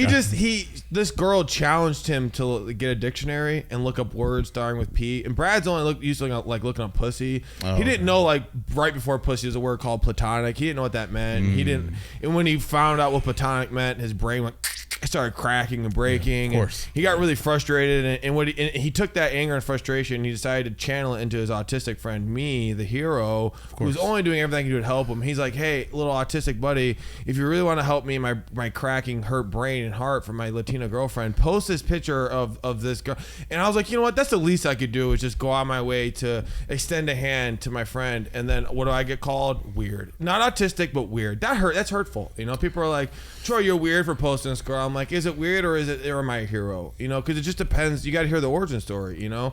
this girl challenged him to get a dictionary and look up words starting with P. And Brad's only used to looking up pussy. He didn't know like right before pussy is a word called platonic. He didn't know what that meant. He didn't. And when he found out what platonic meant, his brain went. Started cracking and breaking. Yeah, of course. And he got really frustrated, and he took that anger and frustration, and he decided to channel it into his autistic friend, me, the hero, who's only doing everything he can do to help him. He's like, hey, little autistic buddy, if you really want to help me, my cracking, hurt brain and heart from my Latina girlfriend, post this picture of this girl. And I was like, you know what? That's the least I could do is just go out my way to extend a hand to my friend. And then what do I get called? Weird. Not autistic, but weird. That's hurtful. You know, people are like, Troy, you're weird for posting this girl. I'm like, is it weird or am I a hero? You know, because it just depends. You got to hear the origin story. You know,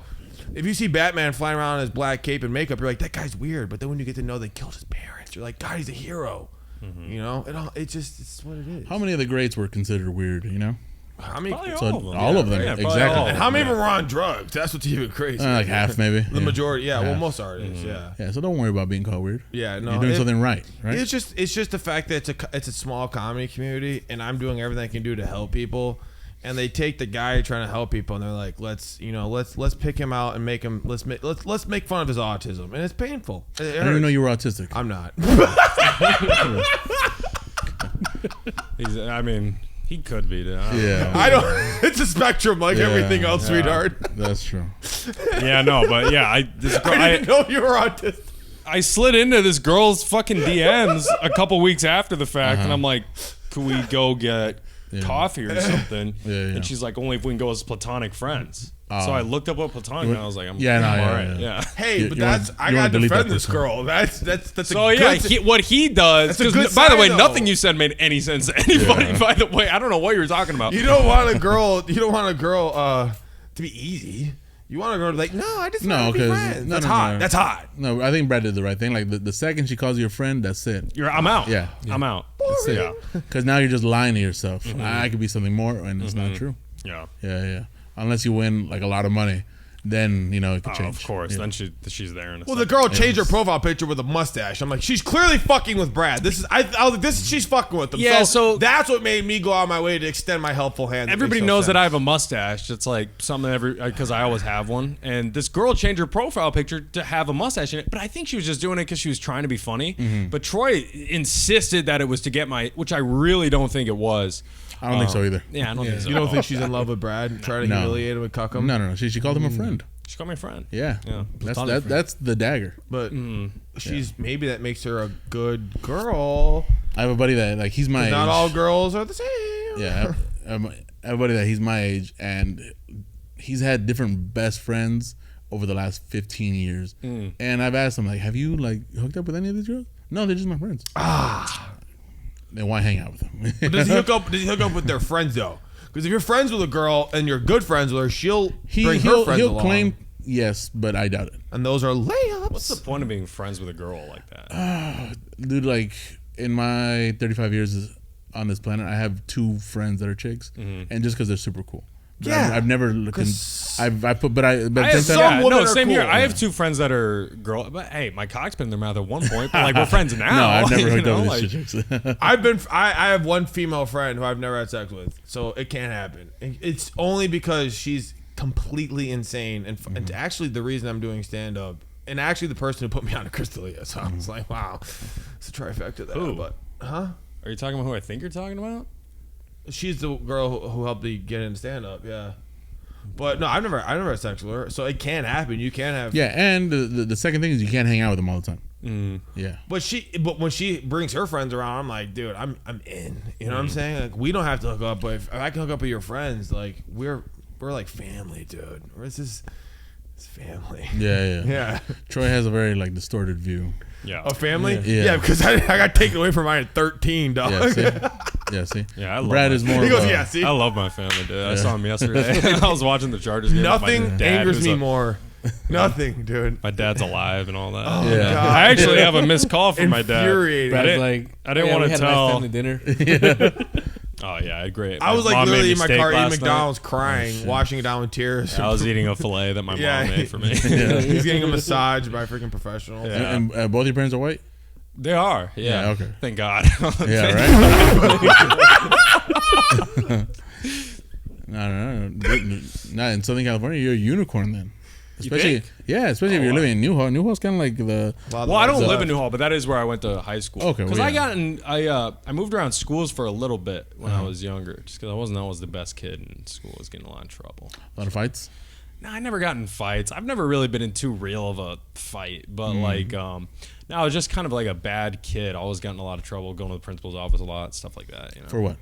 if you see Batman flying around in his black cape and makeup, you're like, that guy's weird. But then when you get to know they killed his parents, you're like, God, he's a hero. You know, it's what it is. How many of the greats were considered weird? You know, How many? all of them, Yeah, probably exactly. all. And how many of them were on drugs? That's what's even crazy. Like half, maybe. The majority, yeah. Well, Half. most artists, yeah. Yeah, so don't worry about being called weird. Yeah, no. You're doing something right? It's just the fact that it's a small comedy community, and I'm doing everything I can do to help people. And they take the guy trying to help people, and they're like, let's pick him out and make him let's make fun of his autism, and it's painful. I didn't even know you were autistic. I'm not. I mean, he could be. Yeah. I don't. It's a spectrum like Yeah, everything else, yeah. sweetheart. That's true. Yeah, no, but yeah, I didn't know you were autistic. I slid into this girl's fucking DMs a couple weeks after the fact, and I'm like, "Could we go get coffee or something?" Yeah. And she's like, "Only if we can go as platonic friends." So I looked up what platonic, and I was like, "I'm all right." Yeah. Hey, but you that's wanna- I you wanna gotta delete defend that this person. girl. That's So a yeah, good what he does. That's a good Because by the way, sign, though. nothing you said made any sense to anybody. By the way, I don't know what you were talking about. You don't want a girl. You don't want a girl to be easy. You want a girl to be like, no, I just want to be 'cause- friends. no, That's no, hot. no. That's hot. No, I think Brad did the right thing. Like the second she calls you a friend, that's it. I'm out. Yeah. I'm out. That's it. Yeah. Because now you're just lying to yourself. I could be something more, and it's not true. Yeah. Yeah. Unless you win like a lot of money, then it could Oh, change. of course. Yeah. Then she's there. In a Well, the second. girl changed her profile picture with a mustache. I'm like, she's clearly fucking with Brad. This is I was like, she's fucking with him. Yeah, so- that's what made me go out of my way to extend my helpful hand. That Everybody makes no knows that sense. I have a mustache. It's like something because I always have one. And this girl changed her profile picture to have a mustache in it. But I think she was just doing it because she was trying to be funny. But Troy insisted that it was to get which I really don't think it was. I don't think so either. Yeah, I don't think so. You don't think she's in love with Brad? Try to No. humiliate him and cuck him? No. She called him a friend. She called me a friend. Yeah. Yeah. That's the dagger. But she's maybe that makes her a good girl. I have a buddy that like he's my age. Not all girls are the same. Yeah. I have a buddy that he's my age, and he's had different best friends over the last 15 years. And I've asked him like, have you like hooked up with any of these girls? No, they're just my friends. Then why hang out with them? But does he hook up? Does he hook up with their friends though? Because if you're friends with a girl and you're good friends with her, she'll bring her friends he'll along. claim yes, but I doubt it. And those are layups. What's the point of being friends with a girl like that? Dude, like in my 35 years on this planet, I have 2 friends that are chicks, and just because they're super cool. Yeah, I've never looked. 'cause- I put, but at the I have same some time, yeah, women no, are same here. cool. I have two friends that are girl, but hey, my cock's been in their mouth at one point, but like we're friends now. no, I've never you hooked know, up with like, these chicks. I have one female friend who I've never had sex with, so it can't happen. It's only because she's completely insane, and actually the reason I'm doing stand up, and actually the person who put me on to Crystalia. So I was like, wow, it's a trifecta there. Who? But Are you talking about who I think you're talking about? she's the girl who helped me get into stand up. Yeah. But no, I never had sex with her, so it can happen. You can have Yeah, and the second thing is you can't hang out with them all the time. Yeah. But when she brings her friends around, I'm like, dude, I'm in. You know what I'm saying? Like, we don't have to hook up, but if I can hook up with your friends, like we're like family, dude. It's family. Yeah. Yeah. Troy has a very like distorted view. Yeah. A family? Yeah. Yeah, because I got taken away from mine at 13, dog. Yeah, see. Yeah, see. Yeah, I love Brad my is more. He of goes, a- yeah, see? I love my family, dude. I saw him yesterday. I was watching the Chargers game. with my Nothing dad, angers who's me a- more. Nothing, dude. My dad's alive and all that. Oh, Yeah. God. I actually have a missed call from my dad. Infuriating. I Brad's didn't- like, I didn't "Oh, yeah, wanna we had a nice tell." family dinner. Oh yeah, great. I was My like mom made literally me in my steak car eating last night. McDonald's crying, washing it down with tears. I was eating a fillet that my mom Yeah. made for me. He's getting a massage by freaking professionals. Yeah. And both your parents are white. They are. Yeah. Yeah, okay. Thank God. Yeah, right. No. Not in Southern California. You're a unicorn then. Especially, think? yeah, especially if you're living in Newhall. Newhall's kind of like the. Well, I don't live in Newhall, but that is where I went to high school. Okay, Because well, I yeah. got in, I moved around schools for a little bit when I was younger, just because I wasn't always the best kid in school. I was getting a lot of trouble. A lot of fights. No, I never got in fights. I've never really been in too real of a fight, but like, no, I was just kind of like a bad kid. Always got in a lot of trouble, going to the principal's office a lot, stuff like that. You know. For what?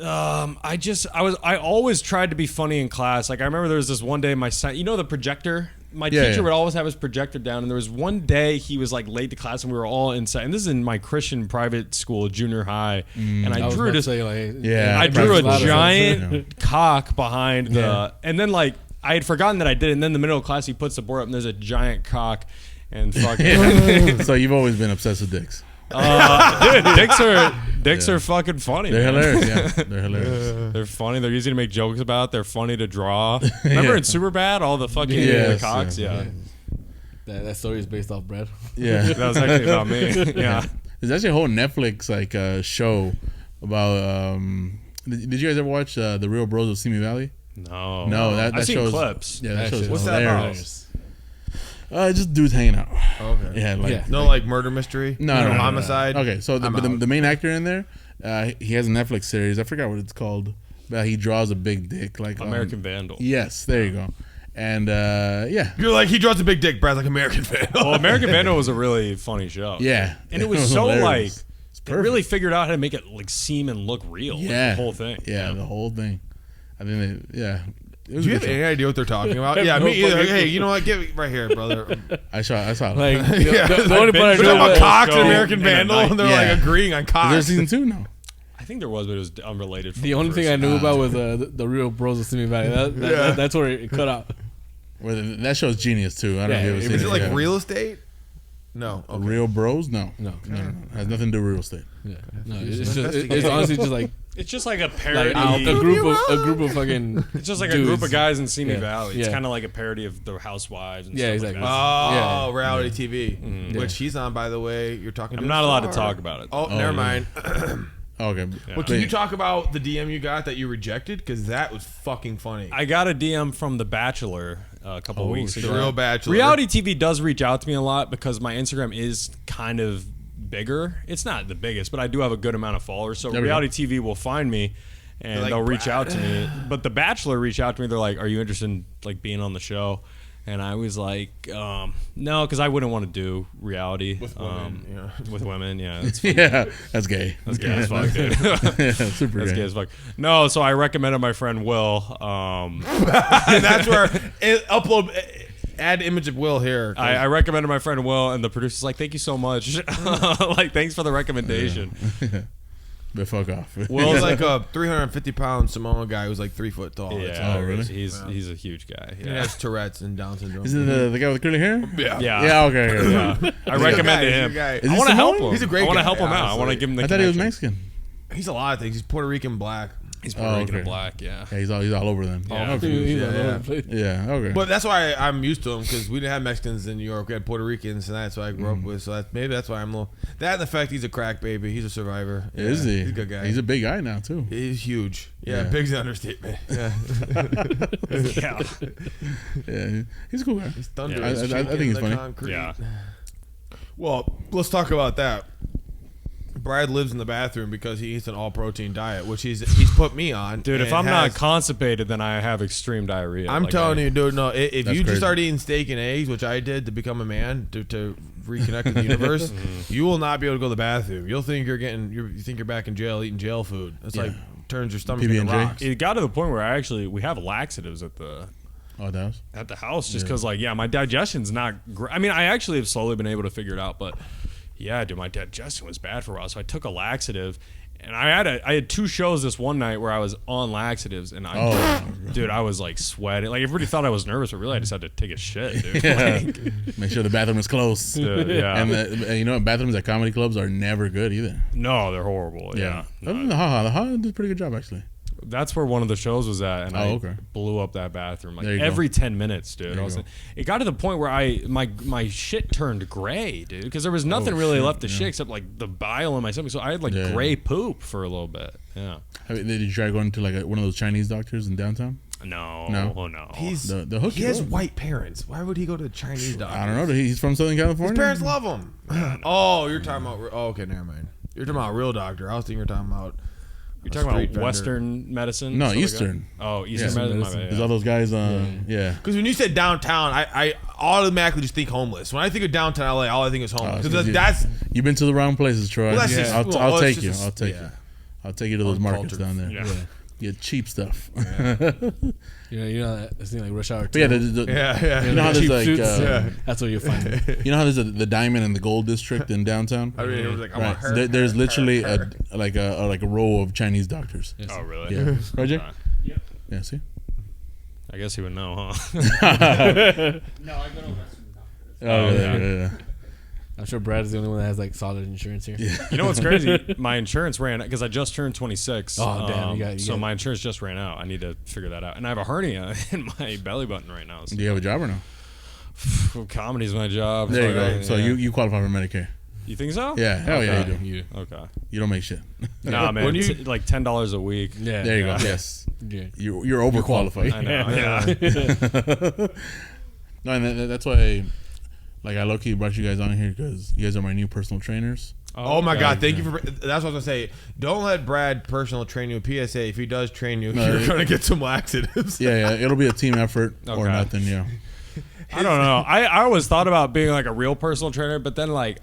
I always tried to be funny in class. Like I remember there was this one day my son, you know the projector? My Yeah, teacher yeah. would always have his projector down, and there was one day he was like late to class and we were all inside. And this is in my Christian private school, junior high. And I I was drew about to this say, like, Yeah, I drew a lot of giant cock behind the Yeah. and then like I had forgotten that I did it, and then in the middle of class he puts the board up and there's a giant cock and fucking So you've always been obsessed with dicks. dude, dicks are fucking funny. They're man. hilarious. Yeah, they're hilarious. They're funny. They're easy to make jokes about. They're funny to draw. Remember in Superbad, all the fucking Yes, cocks? yeah. Yeah. That story is based off Brad. Yeah. That was actually about me. Yeah. There's actually a whole Netflix like show about. Did you guys ever watch The Real Bros of Simi Valley? No. No, that I've seen shows clips. Yeah, that That show's shit- What's that about? hilarious. Just dudes hanging out. Okay. Yeah, like Yeah. No, like murder mystery? no, homicide? Okay, so I'm out. the main actor in there, he has a Netflix series. I forgot what it's called, but he draws a big dick, like American Vandal. Yes, there you go. And yeah, You're like, he draws a big dick, Brad's like American fan. Well, American Vandal was a really funny show. yeah, And it was so like hilarious. It's they perfect. really figured out how to make it like seem and look real. like, Yeah, the whole thing. Yeah, the whole thing. I think yeah. It was Do a you good have show. any idea what they're talking about? Yeah, No me either. fucking Hey, you know what? Give it right here, brother. I saw it. Like, Yeah. the only part I We're We're know talking about was- cocks and Go American in a Vandal, night. and they're Yeah. like agreeing on Is there cocks. season 2 now? I think there was, but it was unrelated. From the only thing I knew about was the real Bros of Simi Valley. That's where it cut out. That show's genius too. I don't know Yeah, if you ever is seen Is it like yeah. real estate? No. Okay. Real Bros? No, No. Has nothing to do with real estate. Yeah. No, it's honestly just like It's just like a parody. a group of fucking. It's just like a group of dudes. guys in Simi Yeah. Valley. It's Yeah. kind of like a parody of the Housewives. And Yeah, stuff exactly. Like that. Oh, Yeah. reality TV, Mm-hmm. which he's on, by the way. You're talking. To I'm a not allowed to star. talk about it. Oh, never mind. Okay. Well, can you talk about the DM you got that you rejected? Because that was fucking funny. I got a DM from The Bachelor a couple of weeks the ago. real Bachelor. Reality TV does reach out to me a lot because my Instagram is kind of bigger. It's not the biggest, but I do have a good amount of followers. So There we Reality TV will find me and They're like, they'll reach out to "Brad." me. But The Bachelor reached out to me. They're like, "Are you interested in like being on the show?" And I was like, no, because I wouldn't want to do reality With women, yeah. With women, yeah, that's, Yeah, that's gay. that's gay as fuck, dude. Yeah, super That's gay. gay as fuck. No, so I recommended my friend Will. and that's where add image of Will here. I recommended my friend Will, and the producer's like, "Thank you so much. Like, thanks for the recommendation." But fuck off. Will's He's like a 350-pound Samoan guy who's like 3 foot tall. That's Yeah, Oh, really? He's a huge guy. He Yeah, has Tourette's and Down syndrome. Isn't the guy with curly hair? yeah. yeah. Yeah. Okay. okay. Yeah. I He's a good recommended guy, he's a him. good guy. Is I he want to help Samoan? him. He's a great I want to guy, help him out. I want to honestly. give him the. I thought he was connection. Mexican. He's a lot of things. He's Puerto Rican black. He's Puerto Rican and black. Yeah. Yeah, he's all over them. Yeah. Okay. He's Yeah, all over yeah. the place. Yeah. Okay. But that's why I'm used to them because we didn't have Mexicans in New York. We had Puerto Ricans, and that's what I grew up with. So maybe that's why I'm a little. That and the fact he's a crack baby. He's a survivor. Yeah, Is he? He's a good guy. He's a big guy now too. He's huge. Yeah, Yeah. big's an understatement. Yeah. Yeah. Yeah, he's a cool guy. He's thunder. I He's think shaking he's the funny. concrete. Yeah. Well, let's talk about that. Brad lives in the bathroom because he eats an all-protein diet, which he's put me on. Dude, if and I'm not has- constipated, then I have extreme diarrhea. I'm telling you, dude. No, if That's you just crazy. start eating steak and eggs, which I did to become a man, to reconnect with the universe, you will not be able to go to the bathroom. You'll think you think you're back in jail eating jail food. It's Yeah. like turns your stomach PB&J? into rocks. It got to the point where we have laxatives at the house just because my digestion's not great. I mean, I actually have slowly been able to figure it out, but yeah, dude, my digestion was bad for a while, so I took a laxative. And I had 2 shows this one night where I was on laxatives, and dude, I was like sweating. Like everybody thought I was nervous, but really I just had to take a shit, dude. Yeah. Like, Make sure the bathroom is close. dude, yeah. And you know, bathrooms at comedy clubs are never good either. No, they're horrible. Yeah. Other than the Ha did a pretty good job actually. That's where one of the shows was at, and I okay. blew up that bathroom like There you every go. 10 minutes, dude. There you go. It got to the point where my shit turned gray, dude, because there was nothing really shit, left to shit except like the bile in my stomach. So I had like Yeah. gray poop for a little bit. Yeah. Did you try going to like one of those Chinese doctors in downtown? No. No. Oh no. The hook He you has up. white parents. Why would he go to the Chinese doctor? I don't know. He's from Southern California. His parents love him. Oh, you're talking about. Oh, okay, never mind. You're talking about a real doctor. I was thinking you're talking about. You're talking about Western medicine? No, stuff like Eastern. that? Oh, Eastern Yeah. medicine. My Medicine. bad, There's yeah. all those guys. Yeah. Because when you said downtown, I automatically just think homeless. When I think of downtown LA, all I think is homeless. Because that's You've been to the wrong places, Troy. Well, that's just- I'll well, it's take just you. a- I'll take yeah. you. I'll take you to those markets Uncultured. down there. Yeah. Get cheap stuff. You know, it's like Rush Hour 2. But yeah, yeah. you know how there's Cheap like suits. Yeah. That's what you find. you know how there's the diamond and the gold district in downtown. I mean, it was like, I Right. want her. There's literally a row of Chinese doctors. Oh, really? Yeah. Roger. Okay. Yeah. See. I guess he would know, huh? No, I go to Western doctors. Oh, yeah. I'm sure Brad is the only one that has like solid insurance here. Yeah. You know what's crazy? My insurance ran because I just turned 26. Oh, damn, you so got- my insurance just ran out. I need to figure that out. And I have a hernia in my belly button right now. So Do you have a job or no? comedy's my job. There you go. yeah. So you qualify for Medicare. You think so? Yeah. Hell yeah, Okay. you do. Okay. You don't make shit. Nah, man. When you- Like $10 a week. Yeah. There you Yeah. go. Yes. Yeah. You're overqualified. I know. Yeah. No, and that's why, like, I low-key brought you guys on here because you guys are my new personal trainers. Oh my okay. God! Thank you for. That's what I was gonna say. Don't let Brad personal train you. PSA: if he does train you, No, you're it- gonna get some laxatives. Yeah, it'll be a team effort or Okay. nothing. Yeah. I don't know. I always thought about being like a real personal trainer, but then like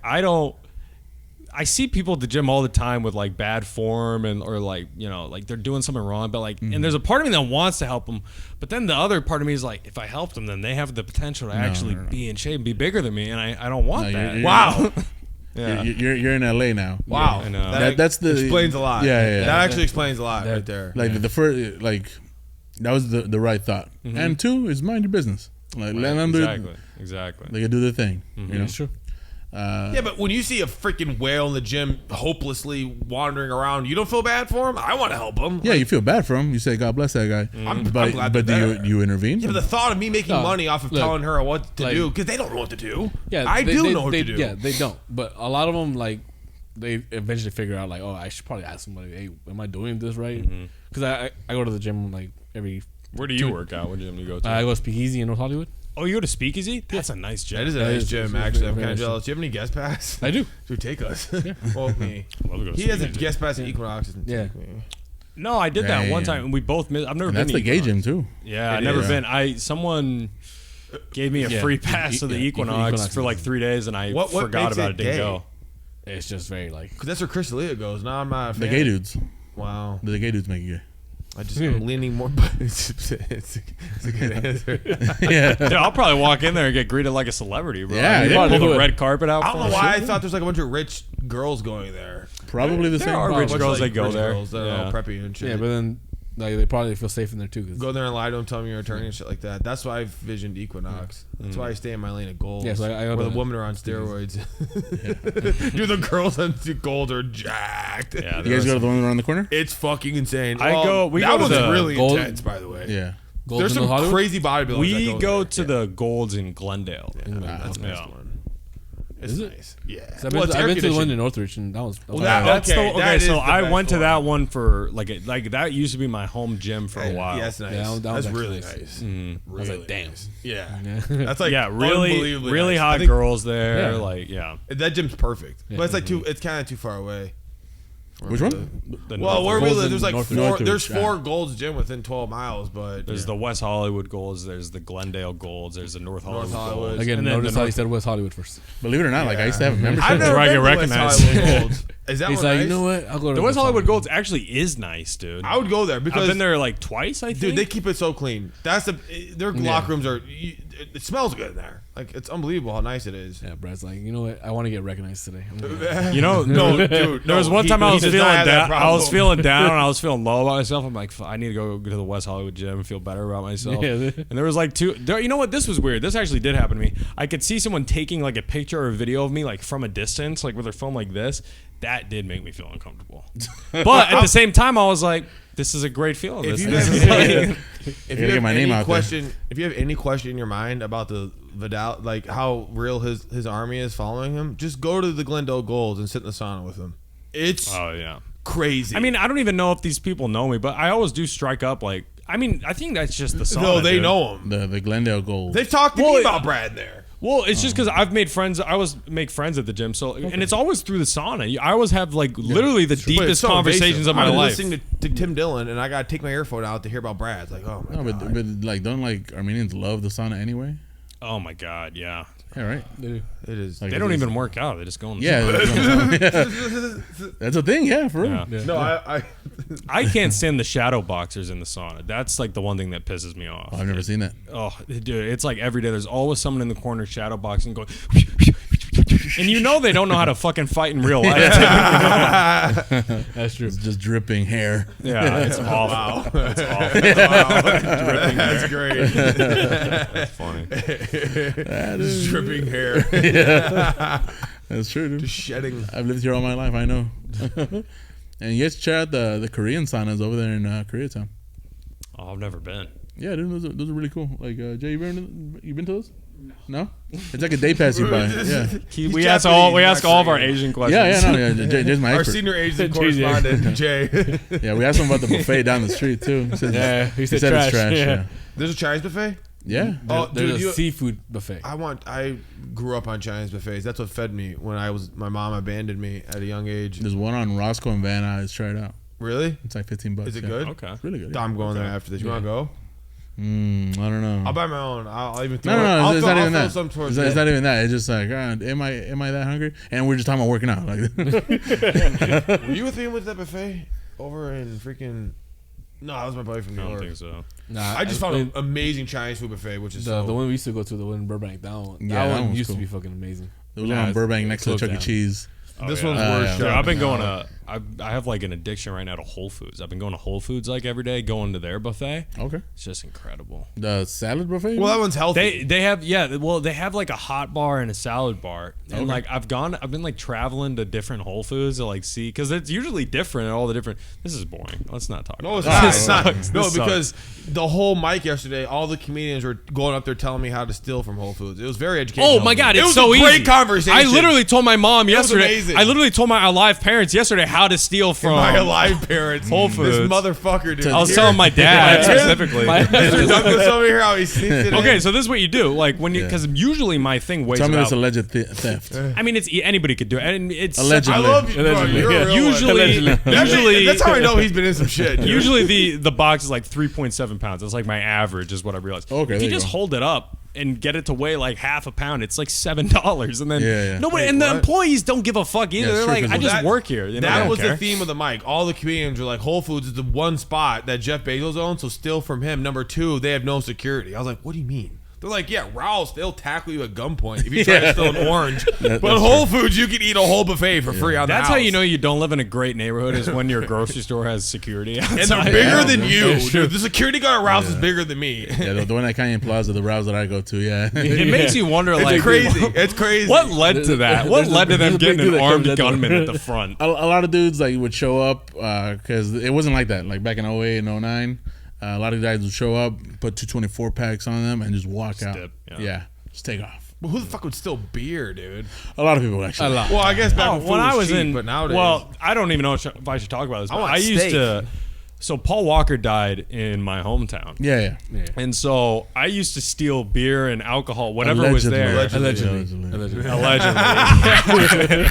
I see people at the gym all the time with like bad form or like, you know, like they're doing something wrong, but like, and there's a part of me that wants to help them, but then the other part of me is like, if I help them, then they have the potential to actually no. be in shape and be bigger than me, and I don't want No, that. you're- Wow! Yeah. You're in LA now. Wow! I know. That's the explains a lot. Yeah. That actually explains a lot right there. Like the first, like that was the right thought. And 2 is mind your business. Like let them do Exactly. They can do their thing. You know. That's true. Yeah, but when you see a freaking whale in the gym hopelessly wandering around, you don't feel bad for him. I want to help him. Yeah, you feel bad for him. You say, "God bless that guy." I'm but glad but they're do there. you intervene? Yeah, but the thought of me making No, money off of look, telling her what to like- do, because they don't know what to do. Yeah, I do know what they, to do. Yeah, they don't. But a lot of them, like, they eventually figure out, like, oh, I should probably ask somebody, hey, am I doing this right? Because I go to the gym like every. Where do you work out? What gym do you go to? I go to Speakeasy in North Hollywood. Oh, you go to Speakeasy? That's a nice gym. That is a That nice is- gym, it's actually. I'm very kind of nice. jealous. Do you have any guest pass? I do. Dude, take us. Well, me. Love to go to He has a Speakeasy. guest pass at Equinox. Yeah. No, I did that one Damn. time, and we both missed. I've never And been that's to the gay Equinox. gym too. Yeah, It I've never is. been. Someone gave me a Yeah. free pass to the Yeah, Equinox Equinox for like 3 days, and I What forgot makes about it it. Didn't gay? go. It's just very, like, Because that's where Chris D'Elia goes. Now I'm not a fan. The gay dudes. Wow. The gay dudes make it I'm leaning more, but it's a good answer. gay. Yeah. Dude, I'll probably walk in there and get greeted like a celebrity, bro. Yeah, They yeah. pull the Do it. red carpet out. I for don't know us. why I thought there's like a bunch of rich girls going there. Probably the There same. are Probably. rich girls that go rich there. Girls that are all Yeah. preppy and shit. yeah, but then like they probably feel safe in there too. 'Cause Go there and lie to them, tell them you're an attorney and shit like that. That's why I visioned Equinox. That's why I stay in my lane of gold. Yeah, so I where the gotta- women are on steroids. Dude, the girls on gold are jacked. Yeah, You guys go to the one around the corner? It's fucking insane. We that go to was the really gold- intense, by the way. Yeah. Gold There's in some Hollywood? crazy bodybuilders. we that go there. to the Golds in Glendale. Yeah, that's a nice Yeah. one. It's Is it? nice. Yeah. I've Well, been, it's I've air been to the one conditioned. in Northridge, and that was Well, that- That's Okay, the, that okay. is So the I best went to one. that one for like that used to be my home gym for a while. Yeah, that's nice. Yeah, that was that's actually really nice. nice. Mhm. I was Really like, damn. nice. Yeah. Yeah. That's like Yeah, really, unbelievably really nice. I hot think girls there. Yeah. Like, yeah. That gym's perfect, Yeah. but it's like it's kind of too far away. Which one? The Well, North- where we Golds live, in there's like Northridge. four. Northridge, There's yeah. 4 Gold's Gym within 12 miles, but there's the West Hollywood Golds. There's the Glendale Golds. There's the North Hollywood. Hollywood. Golds. Again, and then notice the how he North- said West Hollywood first. Believe it or not, like I used to have a membership. I've never where I been get to West recognized. Hollywood Golds. Is that He's one like, nice? you know what? I'll go to The West Hollywood Golds actually is nice, dude. I would go there because I've been there like twice. I think. dude, they keep it so clean. That's their locker rooms are. It smells good in there. Like it's unbelievable how nice it is. Yeah, Brad's like, you know what? I want to get recognized today. I'm gonna- You know, No, dude. there was no, one time he I was does feeling not have that down. I was problem. feeling down. I was feeling low about myself. I'm like, I need to go to the West Hollywood gym and feel better about myself. Yeah. And there was like you know what? This was weird. This actually did happen to me. I could see someone taking like a picture or a video of me like from a distance, like with their phone like this. That did make me feel uncomfortable. But at the same time, I was like, this is a great feeling. If This you is have, like- if Gotta you get have my name any out there. question, if you have any question in your mind about the Vidal, like how real his army is following him, just go to the Glendale Golds and sit in the sauna with him. It's oh yeah. crazy. I mean, I don't even know if these people know me, but I always do strike up. Like, I mean, I think that's just the sauna. no, they dude. know him. The Glendale Gold. They've talked to Well, me about Brad there. Well, it's just because I've made friends. I always make friends at the gym, so and it's always through the sauna. I always have like literally the But it's deepest so conversations invasive. of my I'm life. listening to Tim Dillon, and I gotta take my earphone out to hear about Brad. It's like, oh my no, god. but like don't like Armenians love the sauna anyway? Oh my god, yeah. Yeah, right. It is. Like, They don't even work out. They just go in the Yeah, sauna. that's a thing. Yeah, for real. Yeah. No, I I can't stand the shadow boxers in the sauna. That's like the one thing that pisses me off. Oh, I've never seen that. Oh, dude, it's like every day. There's always someone in the corner shadow boxing going. And you know they don't know how to fucking fight in real life. That's true. It's just dripping hair. Yeah, it's awful. It's awful. that's great. That's funny. Just dripping hair, That's true, dude. just shedding. I've lived here all my life. I know. And you guys check out the Korean saunas over there in Koreatown. Oh, I've never been. Yeah, dude, those are really cool. Like, Jay, you been to those? No. It's like a day pass you by. Yeah. We ask all Japanese, all of our actually. Asian questions. Yeah, no, yeah. Jay's my Our expert. senior Asian correspondent, Jay. Yeah, we asked him about the buffet down the street too. He said, Yeah, he said it's trash. trash. Yeah. Yeah. There's a Chinese buffet. Yeah. Oh, There's dude, a you, seafood buffet. I grew up on Chinese buffets. That's what fed me when my mom abandoned me at a young age. There's one on Roscoe and Van Nuys. Try it out. Really? It's like $15. Is it yeah. good? Okay. It's really good. No, I'm going there after this. You want to go? I don't know. I'll buy my own. I'll even throw. No, it's not even throw that. some towards It's you. not even that. It's just like, am I that hungry? And we're just talking about working out. Like, Were you with me with that buffet over in freaking? No, that was my buddy from New I don't York. think so. Nah, I just found an amazing Chinese food buffet, which is the so, one we used to go to, the one in Burbank. That one, Yeah, that that one one's used cool. to be fucking amazing. there was Nah, one in it's- Burbank next to the closed Chuck E. down. Cheese. this yeah. one's yeah. worse. Dude, Yeah. I've been going to. I have like an addiction right now to Whole Foods. I've been going to Whole Foods like every day, going to their buffet. Okay. It's just incredible. The salad buffet? Well, that one's healthy. They have they have like a hot bar and a salad bar, and like I've been like traveling to different Whole Foods to like see because it's usually different at all the different. This is boring. Let's not talk. No, it's about not. this. It's not. This No, sucks. because the whole mic yesterday, all the comedians were going up there telling me how to steal from Whole Foods. It was very educational. Oh my god, it it's was so a great easy. conversation. I literally told my mom was yesterday. amazing. I literally told my alive parents yesterday how to steal from my alive parents, Whole This Foods. motherfucker, dude. I was Here- telling my dad Yeah. specifically. Mr. Douglas over here, how he sneaks it in. Okay, so this is what you do. Like when you, Yeah. because usually my thing weighs Tell me about. this alleged theft. I mean, it's anybody could do it, and it's Allegedly. I love you, bro. Allegedly. You're a real usually one. usually That's how I know he's been in some shit. dude. usually the box is like 3.7 pounds. That's like my average, is what I realized. Okay, if there you you just go. hold it up and get it to weigh like half a pound, it's like $7, and then Yeah. nobody Wait, and the what? employees don't give a fuck either. Yeah, They're sure, like, 'cause I just that- work here. You know, I That don't was care. the theme of the mic. All the comedians were like, Whole Foods is the one spot that Jeff Bezos owns, so steal from him. Number two, they have no security. I was like, what do you mean? They're like, yeah, Ralph's, they'll tackle you at gunpoint if you try to steal an orange. But that's Whole Foods, you can eat a whole buffet for free on That's the how house. you know you don't live in a great neighborhood is when your grocery store has security outside. And they're bigger than you. It's true. Dude, the security guard at Ralph's is bigger than me. Yeah, the one at Canyon Plaza, the routes that I go to. Yeah. It makes you wonder, like, It's crazy. It's crazy. what led to that? What There's led to there's them a big getting dude an that armed comes at gunman the- at the front? A lot of dudes like would show up because it wasn't like that. Like back in 08 and 09, a lot of guys would show up, put 224 packs on them, and just walk out. dip, yeah. Yeah, just take off. Well, who the fuck would steal beer, dude? A lot of people actually. A lot. Well, I guess back when, When food I was cheap, in, but nowadays, well, I don't even know if I should talk about this. But want I used steak. to. So Paul Walker died in my hometown. Yeah. And so I used to steal beer and alcohol, whatever was Allegedly. there. Allegedly. Allegedly.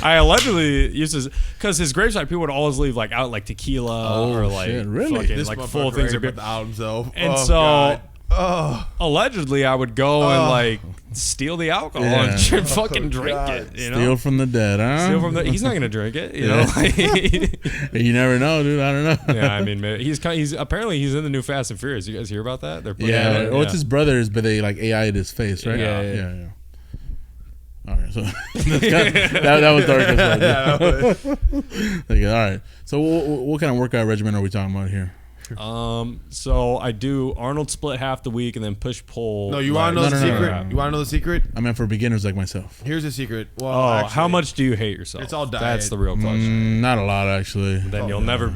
I allegedly used to, because his gravesite people would always leave like out like tequila or like shit, really? fucking this like motherfucker full things of beer. about himself. And Oh, so God. Oh, allegedly I would go and like steal the alcohol Yeah. and fucking drink God. it. You know? Steal from the dead, huh? Steal from the. He's not gonna drink it. You Yeah. know. You never know, dude. I don't know. Yeah, I mean, he's apparently he's in the new Fast and Furious. You guys hear about that? They're putting Yeah. it, Well, it's his brothers, but they like AI'd his face, right? Yeah. Yeah. All right, so that was dark as well. Okay, all right. So what kind of workout regimen are we talking about here? So I do Arnold split half the week and then push pull. no, you want to know the no, no, secret? no. You want to know the secret? I meant for beginners like myself. Here's the secret. Well, Oh, actually, how much do you hate yourself? It's all diet. That's the real question. Not a lot, actually. Then you'll never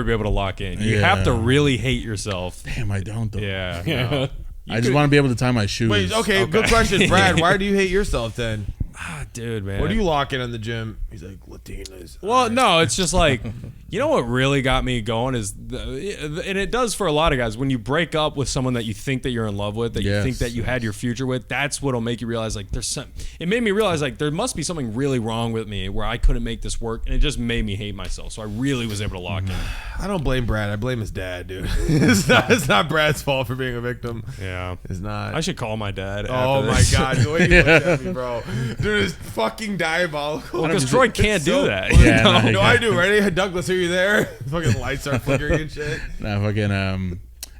be able to lock in. You Yeah. have to really hate yourself. Damn, I don't though. Yeah. no. I just want to be able to tie my shoes. Wait, okay, good question, Brad. Why do you hate yourself then? Ah, dude, man. What do you lock in the gym? He's like, Latinas. Well, no, it's just like, you know what really got me going is, and it does for a lot of guys, when you break up with someone that you think that you're in love with, that you Yes, think that you had your future with, that's what'll make you realize, like, it made me realize, like, there must be something really wrong with me where I couldn't make this work, and it just made me hate myself. So I really was able to lock in. I don't blame Brad. I blame his dad, dude. It's not Brad's fault for being a victim. Yeah. It's not. I should call my dad. Oh after my this. God, the way you looked at me, bro. Dude, it's fucking diabolical. Well, because Troy can't It's do so that. funny. Yeah, you know? no, No, I do. Ready? Douglas, are you there? Fucking lights are flickering and shit. Nah, fucking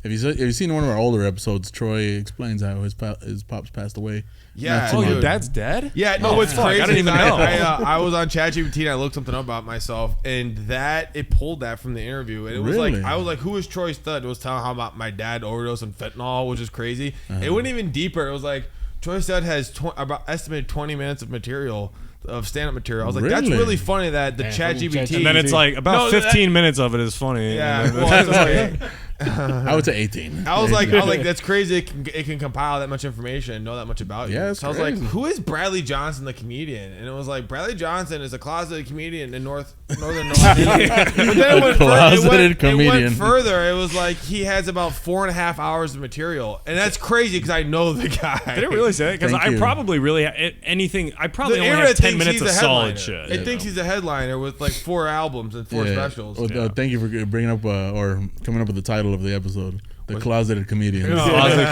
if you've seen one of our older episodes, Troy explains how his pops passed away. Yeah. Not too Oh, long. your dad's dead? Yeah, no, Oh, what's fuck, crazy I didn't is even know. I was on ChatGPT and I looked something up about myself, and it pulled that from the interview, and it was Really? like, I was like, who is Troy Stud? It was telling how about my dad overdosed on fentanyl, which is crazy. Uh-huh. It went even deeper. It was like Troy Stud has about estimated 20 minutes of material. Of stand-up material. I was like, that's Really? really funny that the Yeah, ChatGPT. fucking And then it's like about No, 15 minutes of it is funny. yeah, And then- well, that's okay. I would say 18. I was like, that's crazy. It can compile that much information and know that much about you. Yeah, it's so I was like, crazy. who is Bradley Johnson, the comedian? And it was like, Bradley Johnson is a closeted comedian in northern North Carolina. But then it went Closeted It went comedian. further. It was like he has about 4.5 hours of material, and that's crazy because I know the guy. Did it really say that? Because Thank I you. probably really anything. I probably The only internet have 10 thinks minutes he's of a solid headliner. shit. It you thinks know? he's a headliner with like 4 albums and 4 specials. Well, thank you for bringing up or coming up with the title of the episode, "The Closeted Comedian." Closet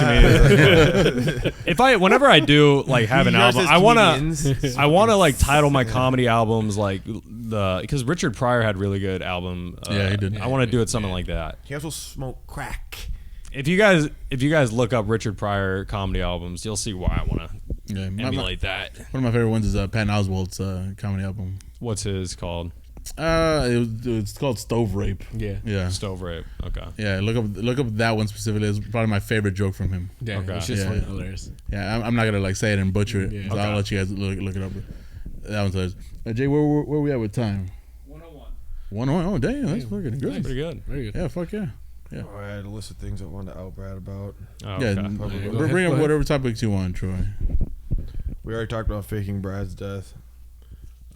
comedian. Whenever I do like have an Yours album, says comedians. I wanna like title my comedy albums like because Richard Pryor had really good album. Yeah, he did. I want to do it something like that. He also smoked crack. If you guys look up Richard Pryor comedy albums, you'll see why I want to Yeah, emulate that. one of my favorite ones is Patton Oswalt's comedy album. What's his called? It's called Stove Rape. Yeah. Yeah, Stove Rape. Okay. yeah. Look up that one specifically. It's probably my favorite joke from him. Yeah, Okay. it's just Yeah. funny, hilarious. Yeah, I'm not gonna like say it and butcher it. Yeah. So I'll let you guys look it up. That one says, Jay, where we at with time? 101. 101. Oh, damn, that's fucking good. Pretty good. Very good. Yeah, fuck yeah. Oh, I had a list of things I wanted to out Brad about. Oh, Yeah, okay. bring up whatever topics you want, Troy. We already talked about faking Brad's death.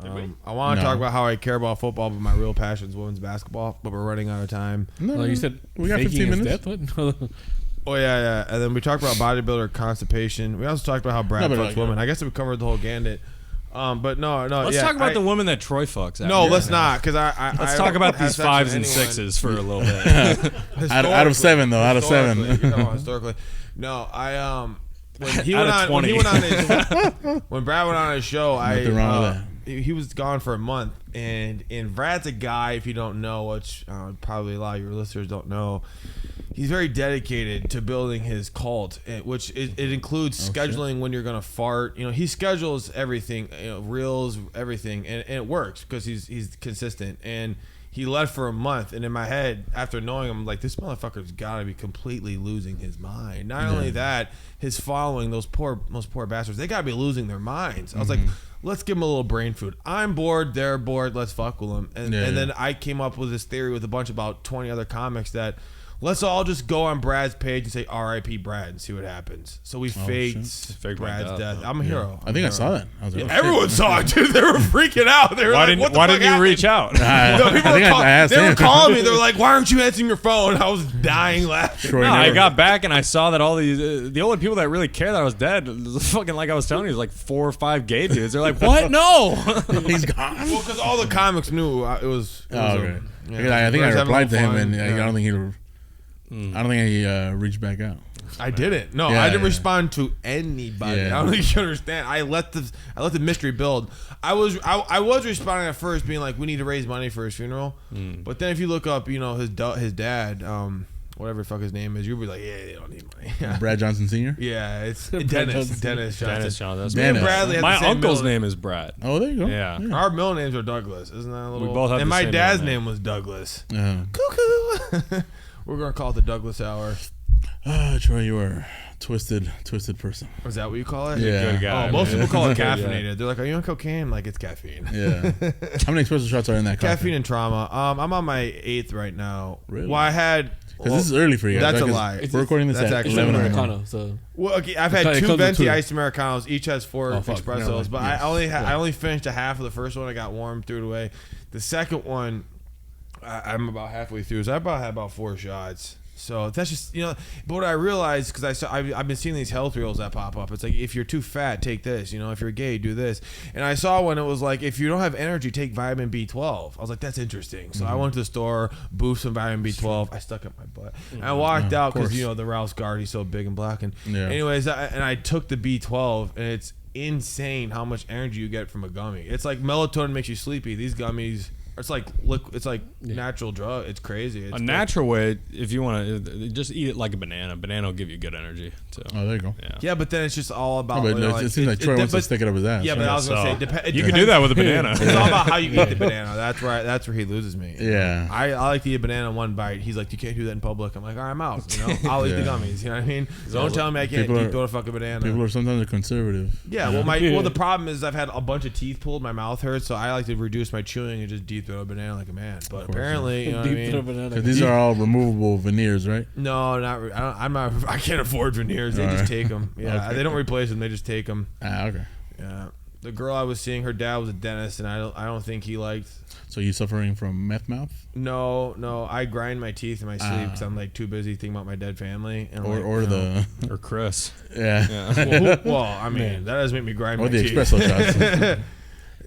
Did we? I want to No. talk about how I care about football, but my real passion is women's basketball. But we're running out of time. No, Oh, you said we got faking 15 his minutes. death? What? Oh yeah. And then we talked about bodybuilder constipation. We also talked about how Brad No, but fucks like- women. I guess we covered the whole gambit. But no. Let's yeah, talk about the woman that Troy fucks. No, after. let's not, because I. Let's talk about have these sex 5s with and anyone. 6s for a little bit. Out of 7 though. Out of 7. Historically, you know, historically. No, when he Out went of on, when 20. he went on his, when Brad went on his show, Nothing wrong with he was gone for a month, and Brad's a guy. If you don't know, which probably a lot of your listeners don't know, he's very dedicated to building his cult, which it includes scheduling when you're gonna fart. You know, he schedules everything, you know, reels, everything, and it works because he's consistent. And he left for a month, and in my head, after knowing him, I'm like, this motherfucker's got to be completely losing his mind. Not only that, his following, those poor bastards, they got to be losing their minds. I was like, let's give him a little brain food. I'm bored, they're bored, let's fuck with them. And then I came up with this theory with a bunch about 20 other comics that let's all just go on Brad's page and say R.I.P. Brad and see what happens. So we faked Brad's death. I'm a hero. I think I saw that. I was like, everyone saw it, dude. They were freaking out. They were like, what the why fuck didn't you happened? reach out? No, people I think were I asked they were him. calling me. They were like, "Why aren't you answering your phone?" I was dying laughing. Troy No, never- I got back and I saw that all these the only people that really care that I was dead was fucking, like I was telling you, was like 4 or 5 gay dudes. They're like, "What? No." He's gone. Well, because all the comics knew it was. Oh, okay. Yeah, I think I Brad's having replied to him, fun. and Yeah. I don't think he reached back out. I didn't. No, Yeah, I didn't yeah. respond to anybody. Yeah. I don't think you understand. I let the mystery build. I was responding at first, being like, "We need to raise money for his funeral." But then if you look up, you know, his dad, whatever the fuck his name is, you'll be like, "Yeah, they don't need money." Brad Johnson Sr. Yeah, it's Dennis. Dennis Dennis Johnson. John. That's Me and Dennis. Bradley had the my same uncle's middle- name is Brad. Oh, there you go. Yeah. Our middle names are Douglas. Isn't that a little? both have and the my same dad's middle name. name was Douglas. Uh, Cuckoo. We're gonna call it the Douglas Hour. Troy, you are twisted person. Is that what you call it? Yeah. Good guy. Oh, most man. people call it Yeah. caffeinated. They're like, "Are you on cocaine?" I'm like, it's caffeine. Yeah. How many espresso shots are in that Caffeine coffee? and trauma. I'm on my 8th right now. Really? Well, I had. Because this is early for you guys. That's right? a 'Cause lie. We're recording this That's at actually It's 11 an in the Americano, morning. so Well, okay, I've It had two comes with venti two. iced Americanos. Each has 4 Oh, fuck. espressos, Never mind. but Yes. I only finished a half of the first one. I got warm, threw it away. The second one, I'm about halfway through. So I had about 4 shots. So that's just, you know. But what I realized, because I've been seeing these health reels that pop up. It's like, if you're too fat, take this. You know, if you're gay, do this. And I saw one. It was like, if you don't have energy, take vitamin B12. I was like, that's interesting. So I went to the store, boofed some vitamin B12. I stuck it in my butt. And I walked out because, course. you know, the Rouse guard, he's so big and black. And Yeah. anyways, I took the B12, and it's insane how much energy you get from a gummy. It's like melatonin makes you sleepy. These gummies, it's like it's like natural drug. It's crazy. It's A good. natural way, if you want to, just eat it like a banana. Banana will give you good energy. So, Oh, there you go. yeah. Yeah, but then it's just all about. Oh, but you know, it seems like Troy wants to but- stick it up his ass. Yeah, but right? I was gonna So, say, you can do that with a banana. It's all about how you eat the banana. That's where he loses me. Yeah. I like to eat a banana in one bite. He's like, you can't do that in public. I'm like, all right, I'm out. You know, I'll eat the Yeah. gummies. You know what I mean? Don't tell me I can't People eat are- throw a fucking banana. People are sometimes conservative. Yeah, well, the problem is I've had a bunch of teeth pulled, my mouth hurts, so I like to reduce my chewing and just deep throat a banana like a man. But apparently, you know what I deep throat mean? banana. 'Cause these are all removable veneers, right? No, not. I'm not. I can't afford veneers. They Alright. just take them. Yeah, Okay. they don't replace them. They just take them. Ah, okay. Yeah. The girl I was seeing, her dad was a dentist, and I don't think he liked. So you suffering from meth mouth, No, I grind my teeth in my sleep because I'm like too busy thinking about my dead family. And or the Or Chris. yeah, well, I mean, that does make me grind or my the teeth. espresso shots.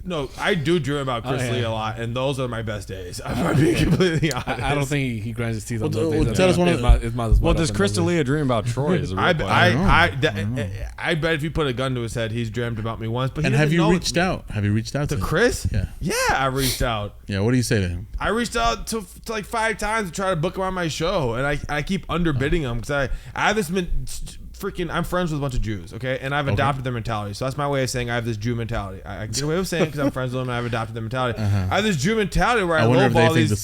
No, I do dream about Chris yeah. Lee a lot, and those are my best days. I'm being completely honest. I don't think he grinds his teeth on Well, those days. well, tell us one of- Well, does Crystalia dream about Troy? Is the real question. I bet if you put a gun to his head, he's dreamed about me once. But he And have doesn't you know reached out? Have you reached out to him? Chris? Yeah. I reached out. Yeah. What do you say to him? I reached out to like 5 times to try to book him on my show, and I keep underbidding him because I have this freaking. I'm friends with a bunch of Jews, okay, and I've adopted their mentality. So that's my way of saying I have this Jew mentality. I get away with saying because I'm friends with them and I've adopted their mentality. I have this Jew mentality where I, I wonder if they lowball think the these.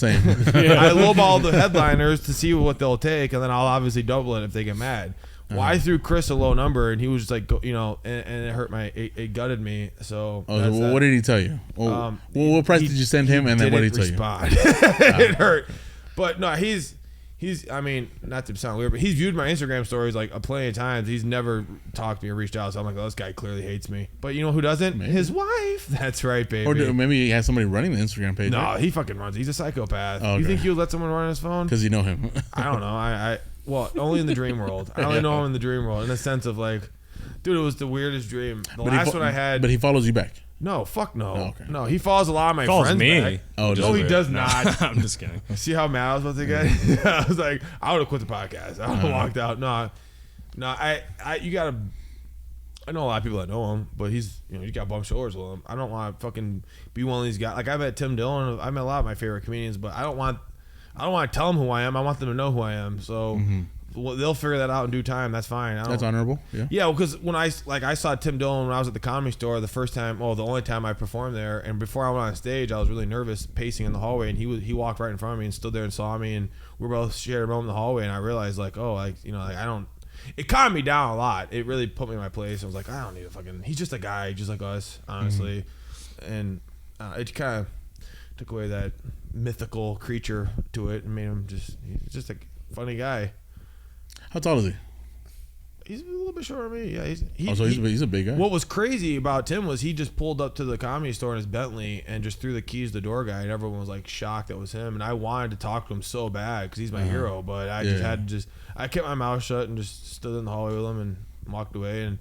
same. I lowball the headliners to see what they'll take, and then I'll obviously double it if they get mad. Well, I threw Chris a low number, and he was just like, you know, and it hurt it gutted me. So, Oh, that's well, that. what did he tell you? Well, what price did you send him, and then what did he tell you? respond. It hurt, but no, he's. I mean, not to sound weird, but he's viewed my Instagram stories like a plenty of times. He's never talked to me or reached out. So I'm like, oh, this guy clearly hates me. But you know who doesn't? Maybe. His wife. That's right, baby. Or maybe he has somebody running the Instagram page. No, he fucking runs. He's a psychopath. Oh, You okay. think you would let someone run his phone? because you know him. I don't know. Well, only in the dream world. I only know him in the dream world in the sense of like, dude, it was the weirdest dream. The last one I had. But he follows you back. No, fuck no. Oh, okay. No, he follows a lot of my Calls friends me. back. Oh, No, he Weird. does No, not. I'm just kidding. See how mad I was about to get? I was like, I would have quit the podcast. I would have walked out. No, you gotta. I know a lot of people that know him, but he's, you know, you got bump shoulders with him. I don't want to fucking be one of these guys. Like I've met Tim Dillon. I met a lot of my favorite comedians, but I don't want I don't want to tell them who I am. I want them to know who I am. So they'll figure that out in due time. That's fine. That's honorable. Yeah. Yeah, because when I saw Tim Dillon when I was at the Comedy Store the first time, the only time I performed there, and before I went on stage, I was really nervous pacing in the hallway, and he walked right in front of me and stood there and saw me, and we were both shared a moment in the hallway, and I realized I don't. It calmed me down a lot. It really put me in my place. I was like, I don't need a fucking. He's just a guy, just like us, honestly, and it kind of took away that mythical creature to it and made him he's just a funny guy. How tall is he? He's a little bit shorter than me. Yeah, he's a big guy. What was crazy about Tim was he just pulled up to the Comedy Store in his Bentley and just threw the keys to the door guy, and everyone was like shocked that was him. And I wanted to talk to him so bad because he's my hero, but I just had to I kept my mouth shut and just stood in the hallway with him and walked away. And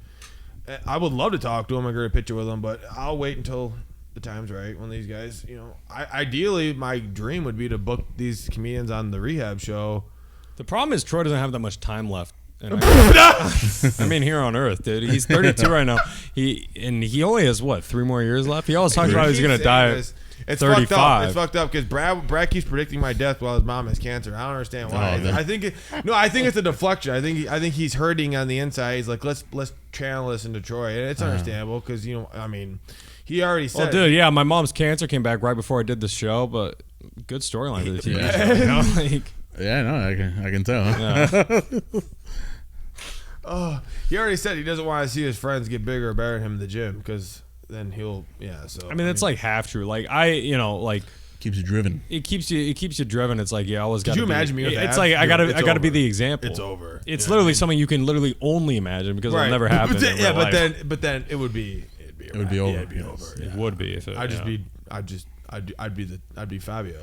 I would love to talk to him and get a picture with him, but I'll wait until the time's right when these guys, ideally my dream would be to book these comedians on the Rehab show. The problem is Troy doesn't have that much time left. I mean, here on Earth, dude. He's 32 right now. He only has 3 more years left. He always talks about he's gonna die at 35. It's fucked up because Brad keeps predicting my death while his mom has cancer. I don't understand why. I think it's a deflection. I think he's hurting on the inside. He's like, let's channel this into Troy, and it's understandable because he already said. Well, dude, yeah, my mom's cancer came back right before I did the show, but good storyline for the TV show. Yeah, no, I can tell. Yeah. He already said he doesn't want to see his friends get bigger or better than him in the gym because then he'll So I mean, it's like half true. Like keeps you driven. It keeps you driven. It's like I always got. Could you imagine me with It's abs? like I gotta over. be the example. It's over. It's literally something you can literally only imagine because it'll never happen. But then it would be. It would be over. Yeah, it'd be over. It would be if it, I'd be Fabio.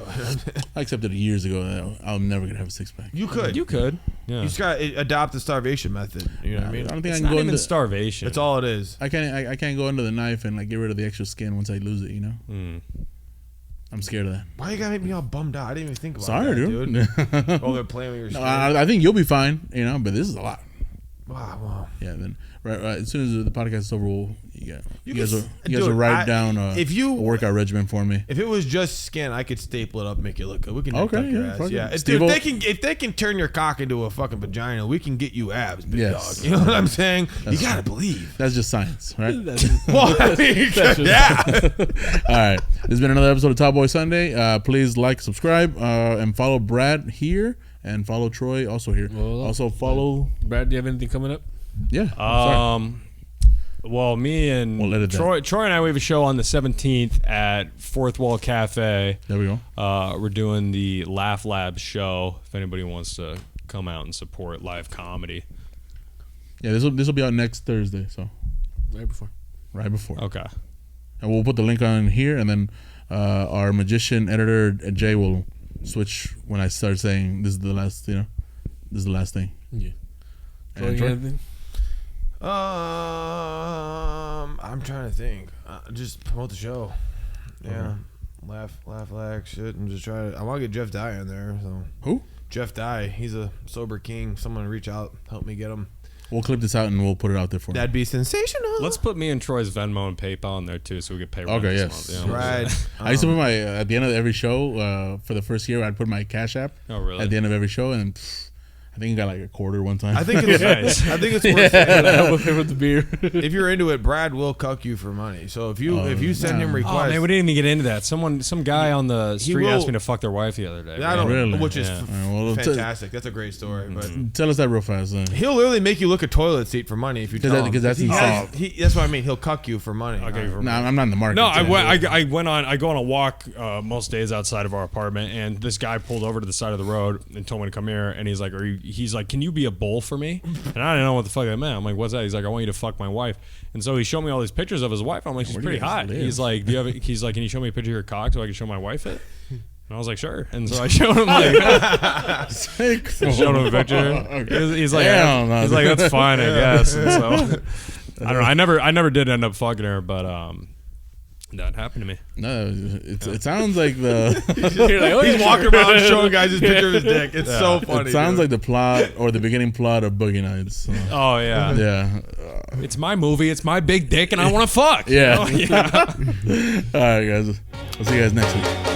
I accepted it years ago. I'm never gonna have a 6-pack. You could. Yeah. You just gotta adopt the starvation method. You know what I mean? I don't think It's I can not go even into starvation. That's all it is. I can't go under the knife and get rid of the extra skin once I lose it. I'm scared of that. Why you gotta make me all bummed out? I didn't even think about Sorry, that, dude. Oh, they're playing with your skin. I think you'll be fine. But this is a lot. Wow. Yeah. Then right. As soon as the podcast is over, you guys will dude, write down a workout regimen for me. If it was just skin, I could staple it up, and make it look good. We can Okay, tuck your yeah, ass. fuck Yeah, it. dude, if they can turn your cock into a fucking vagina, we can get you abs, big Yes. dog. You know what I'm saying? You gotta believe. That's just science, right? Well, I mean, yeah. All right. This has been another episode of Top Boy Sunday. Please like, subscribe, and follow Brad here, and follow Troy also here. Also follow Brad. Do you have anything coming up? Yeah. Sorry. Well, me and We'll edit that. Troy and I, we have a show on the 17th at Fourth Wall Cafe. There we go. We're doing the Laugh Lab show. If anybody wants to come out and support live comedy. Yeah, this will be out next Thursday. So Right before. Okay. and we'll put the link on here, and then our magician editor Jay will switch when I start saying this is the last. This is the last thing. Yeah. And Troy, Troy? anything? I'm trying to think. Just promote the show. Yeah. Laugh, shit, and just try to. I want to get Jeff Dye in there. So Who? Jeff Dye. He's a sober king. Someone reach out, help me get him. We'll clip this out and we'll put it out there for you. That'd be sensational. Let's put me and Troy's Venmo and PayPal in there too, so we get paid. Okay, this yes. month. Yeah, Right. I used to put my at the end of every show for the first year. I'd put my Cash App Oh, really? at the end of every show, and I think I got like a quarter one time. I think it's Nice. I think it's worth it. Help with him with the beer. If you're into it, Brad will cuck you for money. So if you send him Oh requests, man, we didn't even get into that. Some guy on the street will- asked me to fuck their wife the other day. I don't, Really? which is Yeah. Well, fantastic. That's a great story. But tell us that real fast. he'll literally make you look a toilet seat for money if you tell him. Because that's He insane. has- that's what I mean. He'll cuck you for money. I'll get you for No, I'm not in the market. No, I so- went on. I go on a walk most days outside of our apartment, and this guy pulled over to the side of the road and told me to come here. And he's like, he's like, can you be a bull for me? And I didn't know what the fuck that meant. I'm like, what's that? He's like, I want you to fuck my wife. And so he showed me all these pictures of his wife. I'm like, she's Where do pretty you guys hot. live? He's like, he's like, can you show me a picture of your cock so I can show my wife it? And I was like, sure. And so I showed him showed him a picture. Okay. He's like, Damn, he's like, that's fine, I guess. And so I don't know. I never did end up fucking her, but that happened to me. No, it sounds like the. You're like, oh, He's yeah, walking sure. around showing guys his picture of his dick. It's so funny. It sounds dude. like the plot or the beginning plot of Boogie Nights. So, Oh yeah. yeah. It's my movie. It's my big dick, and I want to fuck. Yeah. You know? Yeah. All right, guys. I'll see you guys next week.